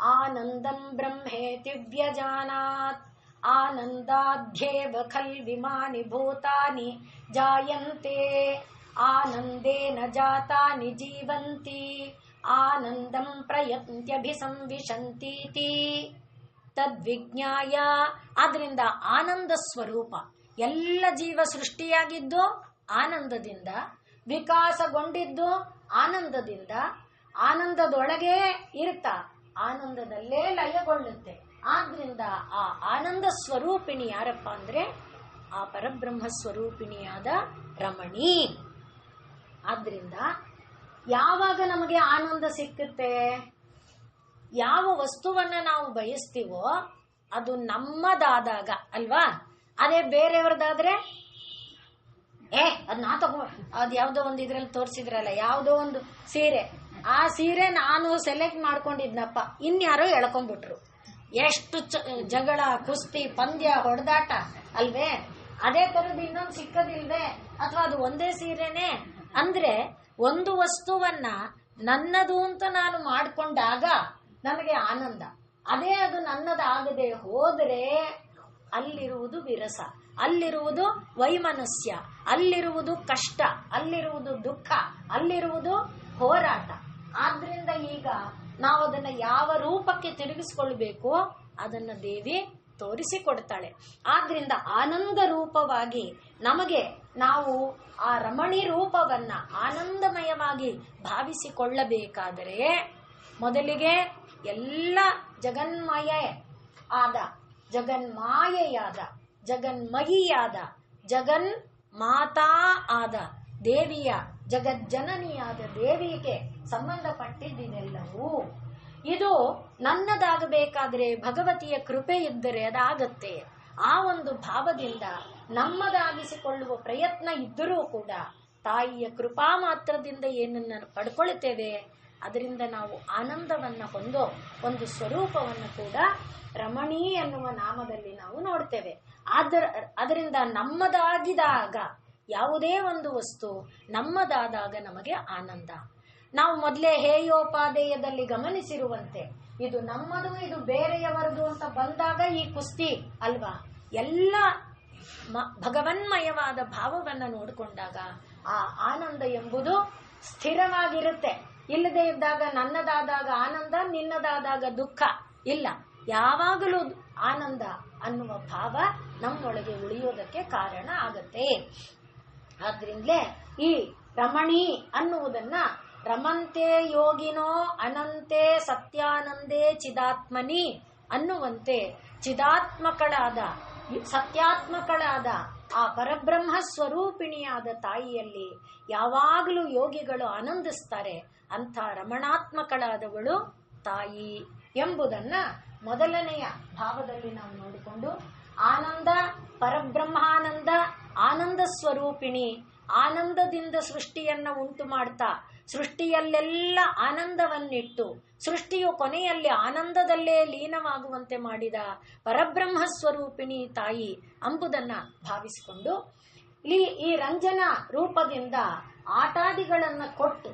ಆನಂದಂ ಬ್ರಹ್ಮೇತಿ ವ್ಯಜಾನಾತ್ ಆನಂದಾಧ್ಯೇವ ಖಲ್ವಿಮಾನಿ ಭೂತಾನಿ ಜಾಯಂತೆ ಆನಂದೇನ ಜಾತಾನಿ ಜೀವಂತಿ ಆನಂದಂ ಪ್ರಯತ್ನ್ಯಭಿಸಂವಿಶಂತೀತಿ ತದ್ವಿಜ್ಞಾಯ. ಆದ್ರಿಂದ ಆನಂದ ಸ್ವರೂಪ. ಎಲ್ಲ ಜೀವ ಸೃಷ್ಟಿಯಾಗಿದ್ದು ಆನಂದದಿಂದ, ವಿಕಾಸಗೊಂಡಿದ್ದು ಆನಂದದಿಂದ, ಆನಂದದೊಳಗೆ ಇರ್ತಾ ಆನಂದದಲ್ಲೇ ಲಯಗೊಳ್ಳುತ್ತೆ. ಆದ್ರಿಂದ ಆ ಆನಂದ ಸ್ವರೂಪಿಣಿ ಯಾರಪ್ಪ ಅಂದ್ರೆ ಆ ಪರಬ್ರಹ್ಮ ಸ್ವರೂಪಿಣಿಯಾದ ರಮಣಿ. ಆದ್ರಿಂದ ಯಾವಾಗ ನಮಗೆ ಆನಂದ ಸಿಕ್ಕುತ್ತೆ? ಯಾವ ವಸ್ತುವನ್ನ ನಾವು ಬಯಸ್ತೀವೋ ಅದು ನಮ್ಮದಾದಾಗ ಅಲ್ವಾ? ಅದೇ ಬೇರೆಯವ್ರದಾದ್ರೆ ಅದ್ ನಾ ಅದ್ ಯಾವ್ದೋ ಒಂದು ಇದ್ರಲ್ಲಿ ತೋರಿಸಿದ್ರಲ್ಲ, ಯಾವ್ದೋ ಒಂದು ಸೀರೆ, ಆ ಸೀರೆ ನಾನು ಸೆಲೆಕ್ಟ್ ಮಾಡ್ಕೊಂಡಿದ್ನಪ್ಪ, ಇನ್ಯಾರೋ ಎಳ್ಕೊಂಡ್ಬಿಟ್ರು. ಎಷ್ಟು ಜಗಳ, ಕುಸ್ತಿ, ಪಂದ್ಯ, ಹೊಡೆದಾಟ ಅಲ್ವೇ? ಅದೇ ತರದ್ ಇನ್ನೊಂದು ಸಿಕ್ಕದಿಲ್ವೇ? ಅಥವಾ ಅದು ಒಂದೇ ಸೀರೆನೆ ಅಂದ್ರೆ ಒಂದು ವಸ್ತುವನ್ನ ನನ್ನದು ಅಂತ ನಾನು ಮಾಡ್ಕೊಂಡಾಗ ನನಗೆ ಆನಂದ. ಅದೇ ಅದು ನನ್ನದಾಗದೆ ಹೋದರೆ ಅಲ್ಲಿರುವುದು ವಿರಸ, ಅಲ್ಲಿರುವುದು ವೈಮನಸ್ಯ, ಅಲ್ಲಿರುವುದು ಕಷ್ಟ, ಅಲ್ಲಿರುವುದು ದುಃಖ, ಅಲ್ಲಿರುವುದು ಹೋರಾಟ. ಆದ್ರಿಂದ ಈಗ ನಾವು ಅದನ್ನ ಯಾವ ರೂಪಕ್ಕೆ ತಿರುಗಿಸ್ಕೊಳ್ಬೇಕು ಅದನ್ನ ದೇವಿ ತೋರಿಸಿಕೊಡ್ತಾಳೆ. ಆದ್ರಿಂದ ಆನಂದ ರೂಪವಾಗಿ ನಮಗೆ ನಾವು ಆ ರಮಣಿ ರೂಪವನ್ನ ಆನಂದಮಯವಾಗಿ ಭಾವಿಸಿಕೊಳ್ಳಬೇಕಾದರೆ ಮೊದಲಿಗೆ ಎಲ್ಲ ಜಗನ್ಮಯ ಆದ, ಜಗನ್ಮಾಯೆಯಾದ, ಜಗನ್ಮಯಿಯಾದ, ಜಗನ್ ಮಾತಾ ಆದ ದೇವಿಯ, ಜಗಜ್ಜನನಿಯಾದ ದೇವಿಗೆ ಸಂಬಂಧಪಟ್ಟಿದ್ದೆಲ್ಲವೂ. ಇದು ನನ್ನದಾಗಬೇಕಾದ್ರೆ ಭಗವತಿಯ ಕೃಪೆ ಇದ್ದರೆ ಅದಾಗತ್ತೆ. ಆ ಒಂದು ಭಾವದಿಂದ ನಮ್ಮದಾಗಿಸಿಕೊಳ್ಳುವ ಪ್ರಯತ್ನ ಇದ್ದರೂ ಕೂಡ ತಾಯಿಯ ಕೃಪಾ ಮಾತ್ರದಿಂದ ಏನನ್ನ ಪಡ್ಕೊಳ್ತೇವೆ ಅದರಿಂದ ನಾವು ಆನಂದವನ್ನ ಹೊಂದೋ ಒಂದು ಸ್ವರೂಪವನ್ನು ಕೂಡ ರಮಣಿ ಎನ್ನುವ ನಾಮದಲ್ಲಿ ನಾವು ನೋಡ್ತೇವೆ. ಅದರಿಂದ ನಮ್ಮದಾಗಿದಾಗ ಯಾವುದೇ ಒಂದು ವಸ್ತು ನಮ್ಮದಾದಾಗ ನಮಗೆ ಆನಂದ. ನಾವು ಮೊದಲೇ ಹೇಯೋಪಾದೇಯದಲ್ಲಿ ಗಮನಿಸಿರುವಂತೆ ಇದು ನಮ್ಮದು, ಇದು ಬೇರೆಯವರದು ಅಂತ ಬಂದಾಗ ಈ ಕುಸ್ತಿ ಅಲ್ವಾ? ಎಲ್ಲ ಭಗವನ್ಮಯವಾದ ಭಾವವನ್ನು ನೋಡಿಕೊಂಡಾಗ ಆ ಆನಂದ ಎಂಬುದು ಸ್ಥಿರವಾಗಿರುತ್ತೆ. ಇಲ್ಲದೆ ಇದ್ದಾಗ ನನ್ನದಾದಾಗ ಆನಂದ, ನಿನ್ನದಾದಾಗ ದುಃಖ ಇಲ್ಲ. ಯಾವಾಗಲೂ ಆನಂದ ಅನ್ನುವ ಭಾವ ನಮ್ಮೊಳಗೆ ಉಳಿಯೋದಕ್ಕೆ ಕಾರಣ ಆಗತ್ತೆ. ಆದ್ರಿಂದಲೇ ಈ ರಮಣಿ ಅನ್ನುವುದನ್ನ ರಮಂತೆ ಯೋಗಿನೋ ಅನಂತೆ ಸತ್ಯಾನಂದೇ ಚಿದಾತ್ಮನಿ ಅನ್ನುವಂತೆ ಚಿದಾತ್ಮಕಳಾದ, ಸತ್ಯಾತ್ಮಕಳಾದ ಆ ಪರಬ್ರಹ್ಮ ಸ್ವರೂಪಿಣಿಯಾದ ತಾಯಿಯಲ್ಲಿ ಯಾವಾಗಲೂ ಯೋಗಿಗಳು ಆನಂದಿಸ್ತಾರೆ. ಅಂಥ ರಮಣಾತ್ಮಕಳಾದವಳು ತಾಯಿ ಎಂಬುದನ್ನ ಮೊದಲನೆಯ ಭಾವದಲ್ಲಿ ನಾವು ನೋಡಿಕೊಂಡು, ಆನಂದ, ಪರಬ್ರಹ್ಮಾನಂದ, ಆನಂದ ಸ್ವರೂಪಿಣಿ, ಆನಂದದಿಂದ ಸೃಷ್ಟಿಯನ್ನ ಉಂಟು ಮಾಡ್ತಾ ಸೃಷ್ಟಿಯಲ್ಲೆಲ್ಲ ಆನಂದವನ್ನಿಟ್ಟು ಸೃಷ್ಟಿಯು ಕೊನೆಯಲ್ಲಿ ಆನಂದದಲ್ಲೇ ಲೀನವಾಗುವಂತೆ ಮಾಡಿದ ಪರಬ್ರಹ್ಮ ಸ್ವರೂಪಿಣಿ ತಾಯಿ ಎಂಬುದನ್ನ ಭಾವಿಸಿಕೊಂಡು, ಈ ರಂಜನ ರೂಪದಿಂದ ಆಟಾದಿಗಳನ್ನ ಕೊಟ್ಟು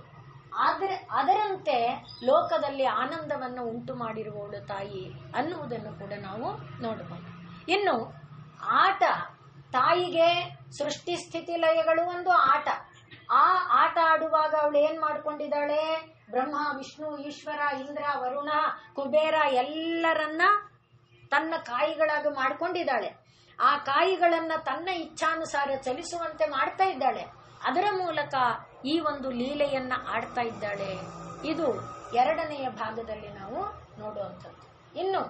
ಅದರಂತೆ ಲೋಕದಲ್ಲಿ ಆನಂದವನ್ನು ಉಂಟು ಮಾಡಿರುವವಳು ತಾಯಿ ಅನ್ನುವುದನ್ನು ಕೂಡ ನಾವು ನೋಡಬಹುದು. ಇನ್ನು ಆಟ, ತಾಯಿಗೆ ಸೃಷ್ಟಿ ಸ್ಥಿತಿ ಲಯಗಳು ಒಂದು ಆಟ. ಆ ಆಟ ಆಡುವಾಗ ಅವಳು ಏನ್ ಮಾಡ್ಕೊಂಡಿದ್ದಾಳೆ? ಬ್ರಹ್ಮ, ವಿಷ್ಣು, ಈಶ್ವರ, ಇಂದ್ರ, ವರುಣ, ಕುಬೇರ ಎಲ್ಲರನ್ನ ತನ್ನ ಕಾಯಿಗಳಾಗಿ ಮಾಡ್ಕೊಂಡಿದ್ದಾಳೆ. ಆ ಕಾಯಿಗಳನ್ನ ತನ್ನ ಇಚ್ಛಾನುಸಾರ ಚಲಿಸುವಂತೆ ಮಾಡ್ತಾ ಇದ್ದಾಳೆ. ಅದರ ಮೂಲಕ ಈ ಒಂದು ಲೀಲೆಯನ್ನ ಆಡ್ತಾ ಇದ್ದಾಳೆ. ಇದು ಎರಡನೆಯ ಭಾಗದಲ್ಲಿ ನಾವು ನೋಡುವಂಥದ್ದು. ಇನ್ನು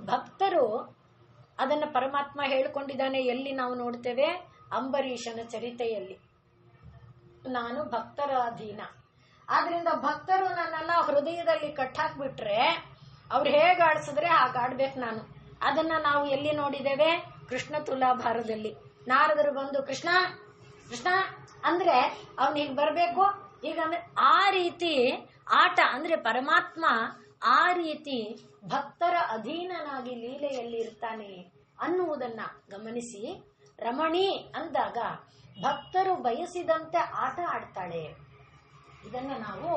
ಭಕ್ತರು ಅದನ್ನ ಪರಮಾತ್ಮ ಹೇಳಿಕೊಂಡಿದ್ದಾನೆ. ಎಲ್ಲಿ ನಾವು ನೋಡ್ತೇವೆ? ಅಂಬರೀಷನ ಚರಿತೆಯಲ್ಲಿ, ನಾನು ಭಕ್ತರ ಅಧೀನ. ಆದ್ರಿಂದ ಭಕ್ತರು ನನ್ನೆಲ್ಲ ಹೃದಯದಲ್ಲಿ ಕಟ್ಟಾಕ್ಬಿಟ್ರೆ ಅವ್ರು ಹೇಗೆ ಆಡ್ಸಿದ್ರೆ ಹಾಗಾಡ್ಬೇಕು ನಾನು. ಅದನ್ನ ನಾವು ಎಲ್ಲಿ ನೋಡಿದ್ದೇವೆ? ಕೃಷ್ಣ ತುಲಾಭಾರದಲ್ಲಿ ನಾರದರು ಬಂದು ಕೃಷ್ಣ ಕೃಷ್ಣ ಅಂದ್ರೆ ಅವನು ಹೀಗೆ ಬರ್ಬೇಕು, ಹೀಗಂದ್ರೆ ಆ ರೀತಿ ಆಟ ಅಂದ್ರೆ ಪರಮಾತ್ಮ ಆ ರೀತಿ ಭಕ್ತರ ಅಧೀನನಾಗಿ ಲೀಲೆಯಲ್ಲಿ ಇರ್ತಾನೆ ಅನ್ನುವುದನ್ನ ಗಮನಿಸಿ, ರಮಣಿ ಅಂದಾಗ ಭಕ್ತರು ಬಯಸಿದಂತೆ ಆಟ ಆಡ್ತಾಳೆ. ಇದನ್ನ ನಾವು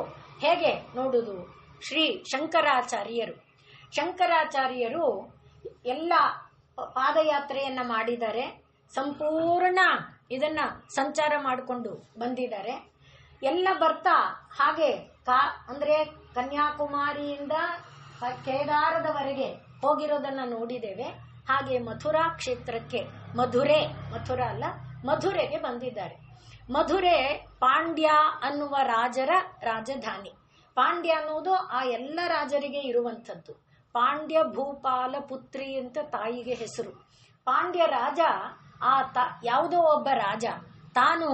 ಹೇಗೆ ನೋಡುವುದು? ಶ್ರೀ ಶಂಕರಾಚಾರ್ಯರು ಎಲ್ಲ ಪಾದಯಾತ್ರೆಯನ್ನ ಮಾಡಿದ್ದಾರೆ. ಸಂಪೂರ್ಣ ಇದನ್ನ ಸಂಚಾರ ಮಾಡಿಕೊಂಡು ಬಂದಿದ್ದಾರೆ. ಎಲ್ಲ ಬರ್ತಾ ಹಾಗೆ ಅಂದ್ರೆ ಕನ್ಯಾಕುಮಾರಿಯಿಂದ ಕೇದಾರದವರೆಗೆ ಹೋಗಿರೋದನ್ನ ನೋಡಿದ್ದೇವೆ. ಹಾಗೆ ಮಥುರಾ ಕ್ಷೇತ್ರಕ್ಕೆ, ಮಧುರೆಗೆ ಬಂದಿದ್ದಾರೆ. ಮಧುರೆ ಪಾಂಡ್ಯ ಅನ್ನುವ ರಾಜರ ರಾಜಧಾನಿ. ಪಾಂಡ್ಯ ಅನ್ನುವುದು ಆ ಎಲ್ಲ ರಾಜರಿಗೆ ಇರುವಂಥದ್ದು. ಪಾಂಡ್ಯ ಭೂಪಾಲ ಪುತ್ರಿ ಅಂತ ತಾಯಿಗೆ ಹೆಸರು. ಪಾಂಡ್ಯ ರಾಜ ಯಾವುದೋ ಒಬ್ಬ ರಾಜ ತಾನು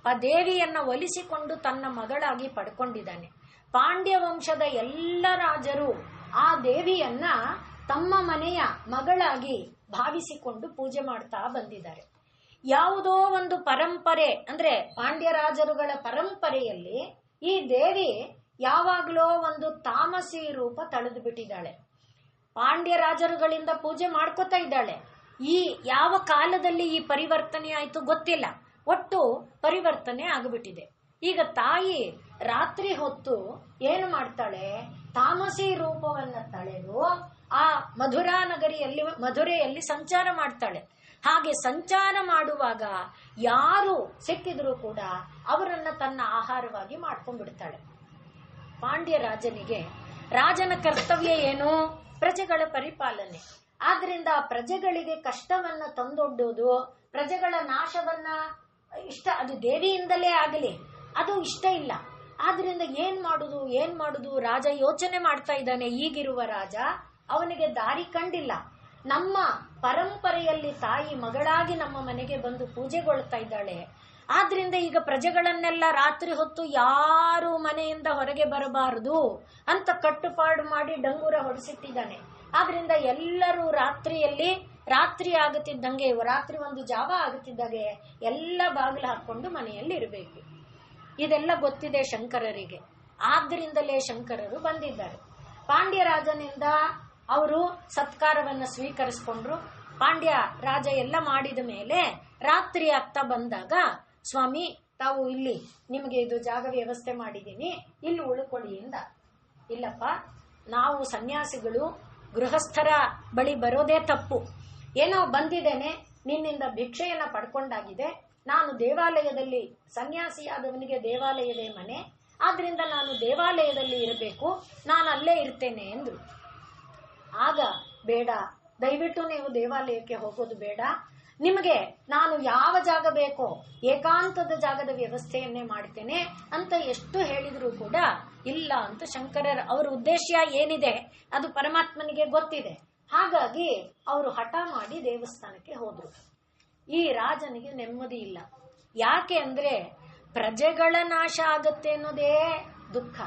ಆ ದೇವಿಯನ್ನ ಒಲಿಸಿಕೊಂಡು ತನ್ನ ಮಗಳಾಗಿ ಪಡ್ಕೊಂಡಿದ್ದಾನೆ. ಪಾಂಡ್ಯ ವಂಶದ ಎಲ್ಲ ರಾಜರು ಆ ದೇವಿಯನ್ನ ತಮ್ಮ ಮನೆಯ ಮಗಳಾಗಿ ಭಾವಿಸಿಕೊಂಡು ಪೂಜೆ ಮಾಡ್ತಾ ಬಂದಿದ್ದಾರೆ. ಯಾವುದೋ ಒಂದು ಪರಂಪರೆ ಅಂದ್ರೆ ಪಾಂಡ್ಯ ರಾಜರುಗಳ ಪರಂಪರೆಯಲ್ಲಿ ಈ ದೇವಿ ಯಾವಾಗಲೋ ಒಂದು ತಾಮಸಿ ರೂಪ ತಳೆದು ಬಿಟ್ಟಿದ್ದಾಳೆ. ಪಾಂಡ್ಯ ರಾಜರುಗಳಿಂದ ಪೂಜೆ ಮಾಡ್ಕೋತಾ ಇದ್ದಾಳೆ. ಈ ಯಾವ ಕಾಲದಲ್ಲಿ ಈ ಪರಿವರ್ತನೆ ಆಯ್ತು ಗೊತ್ತಿಲ್ಲ, ಒಟ್ಟು ಪರಿವರ್ತನೆ ಆಗಿಬಿಟ್ಟಿದೆ. ಈಗ ತಾಯಿ ರಾತ್ರಿ ಹೊತ್ತು ಏನು ಮಾಡ್ತಾಳೆ? ತಾಮಸಿ ರೂಪವನ್ನ ತಳೆದು ಆ ಮಧುರೆಯಲ್ಲಿ ಸಂಚಾರ ಮಾಡ್ತಾಳೆ. ಹಾಗೆ ಸಂಚಾರ ಮಾಡುವಾಗ ಯಾರು ಸಿಕ್ಕಿದ್ರು ಕೂಡ ಅವರನ್ನ ತನ್ನ ಆಹಾರವಾಗಿ ಮಾಡ್ಕೊಂಡ್ಬಿಡ್ತಾಳೆ. ಪಾಂಡ್ಯ ರಾಜನ ಕರ್ತವ್ಯ ಏನು? ಪ್ರಜೆಗಳ ಪರಿಪಾಲನೆ. ಆದ್ರಿಂದ ಪ್ರಜೆಗಳಿಗೆ ಕಷ್ಟವನ್ನ ತಂದೊಡ್ಡೋದು, ಪ್ರಜೆಗಳ ನಾಶವನ್ನ ಅದು ದೇವಿಯಿಂದಲೇ ಆಗಲಿ, ಅದು ಇಷ್ಟ ಇಲ್ಲ. ಆದ್ರಿಂದ ಏನ್ ಮಾಡುದು ರಾಜ ಯೋಚನೆ ಮಾಡ್ತಾ ಇದ್ದಾನೆ. ಈಗಿರುವ ರಾಜ ಅವನಿಗೆ ದಾರಿ ಕಂಡಿಲ್ಲ. ನಮ್ಮ ಪರಂಪರೆಯಲ್ಲಿ ತಾಯಿ ಮಗಳಾಗಿ ನಮ್ಮ ಮನೆಗೆ ಬಂದು ಪೂಜೆಗೊಳ್ತಾ ಇದ್ದಾಳೆ. ಆದ್ರಿಂದ ಈಗ ಪ್ರಜೆಗಳನ್ನೆಲ್ಲ ರಾತ್ರಿ ಹೊತ್ತು ಯಾರು ಮನೆಯಿಂದ ಹೊರಗೆ ಬರಬಾರದು ಅಂತ ಕಟ್ಟುಪಾಡು ಮಾಡಿ ಡಂಗೂರ ಹೊಡೆಸಿಟ್ಟಿದ್ದಾನೆ. ಆದ್ರಿಂದ ಎಲ್ಲರೂ ರಾತ್ರಿ ಆಗುತ್ತಿದ್ದಂಗೆ, ರಾತ್ರಿ ಒಂದು ಜಾವ ಆಗುತ್ತಿದ್ದಾಗೆ ಎಲ್ಲ ಬಾಗಿಲು ಹಾಕೊಂಡು ಮನೆಯಲ್ಲಿ ಇರಬೇಕು. ಇದೆಲ್ಲ ಗೊತ್ತಿದೆ ಶಂಕರರಿಗೆ. ಆದ್ರಿಂದಲೇ ಶಂಕರರು ಬಂದಿದ್ದಾರೆ. ಪಾಂಡ್ಯ ರಾಜನಿಂದ ಅವರು ಸತ್ಕಾರವನ್ನು ಸ್ವೀಕರಿಸಿಕೊಂಡ್ರು. ಪಾಂಡ್ಯ ರಾಜ ಎಲ್ಲ ಮಾಡಿದ ಮೇಲೆ ರಾತ್ರಿ ಆಗ್ತಾ ಬಂದಾಗ, ಸ್ವಾಮಿ ತಾವು ಇಲ್ಲಿ ನಿಮಗೆ ಇದು ಜಾಗ ವ್ಯವಸ್ಥೆ ಮಾಡಿದ್ದೀನಿ, ಇಲ್ಲಿ ಉಳ್ಕೊಳ್ಳಿ ಎಂದ. ಇಲ್ಲಪ್ಪ, ನಾವು ಸನ್ಯಾಸಿಗಳು ಗೃಹಸ್ಥರ ಬಳಿ ಬರೋದೇ ತಪ್ಪು. ಏನೋ ಬಂದಿದ್ದೇನೆ, ನಿನ್ನಿಂದ ಭಿಕ್ಷೆಯನ್ನ ಪಡ್ಕೊಂಡಾಗಿದೆ. ನಾನು ದೇವಾಲಯದಲ್ಲಿ, ಸನ್ಯಾಸಿಯಾದವನಿಗೆ ದೇವಾಲಯವೇ ಮನೆ, ಆದ್ರಿಂದ ನಾನು ದೇವಾಲಯದಲ್ಲಿ ಇರಬೇಕು, ನಾನು ಅಲ್ಲೇ ಇರ್ತೇನೆ ಎಂದ್ರು. ಆಗ ಬೇಡ, ದಯವಿಟ್ಟು ನೀವು ದೇವಾಲಯಕ್ಕೆ ಹೋಗೋದು ಬೇಡ, ನಿಮಗೆ ನಾನು ಯಾವ ಜಾಗ ಬೇಕೋ ಏಕಾಂತದ ಜಾಗದ ವ್ಯವಸ್ಥೆಯನ್ನೇ ಮಾಡ್ತೇನೆ ಅಂತ ಎಷ್ಟು ಹೇಳಿದ್ರು ಕೂಡ ಇಲ್ಲ ಅಂತ ಶಂಕರರ ಅವರ ಉದ್ದೇಶ ಏನಿದೆ ಅದು ಪರಮಾತ್ಮನಿಗೆ ಗೊತ್ತಿದೆ. ಹಾಗಾಗಿ ಅವರು ಹಠ ಮಾಡಿ ದೇವಸ್ಥಾನಕ್ಕೆ ಹೋದ್ರು. ಈ ರಾಜನಿಗೆ ನೆಮ್ಮದಿ ಇಲ್ಲ. ಯಾಕೆ ಅಂದ್ರೆ ಪ್ರಜೆಗಳ ನಾಶ ಆಗತ್ತೆ ಅನ್ನೋದೇ ದುಃಖ.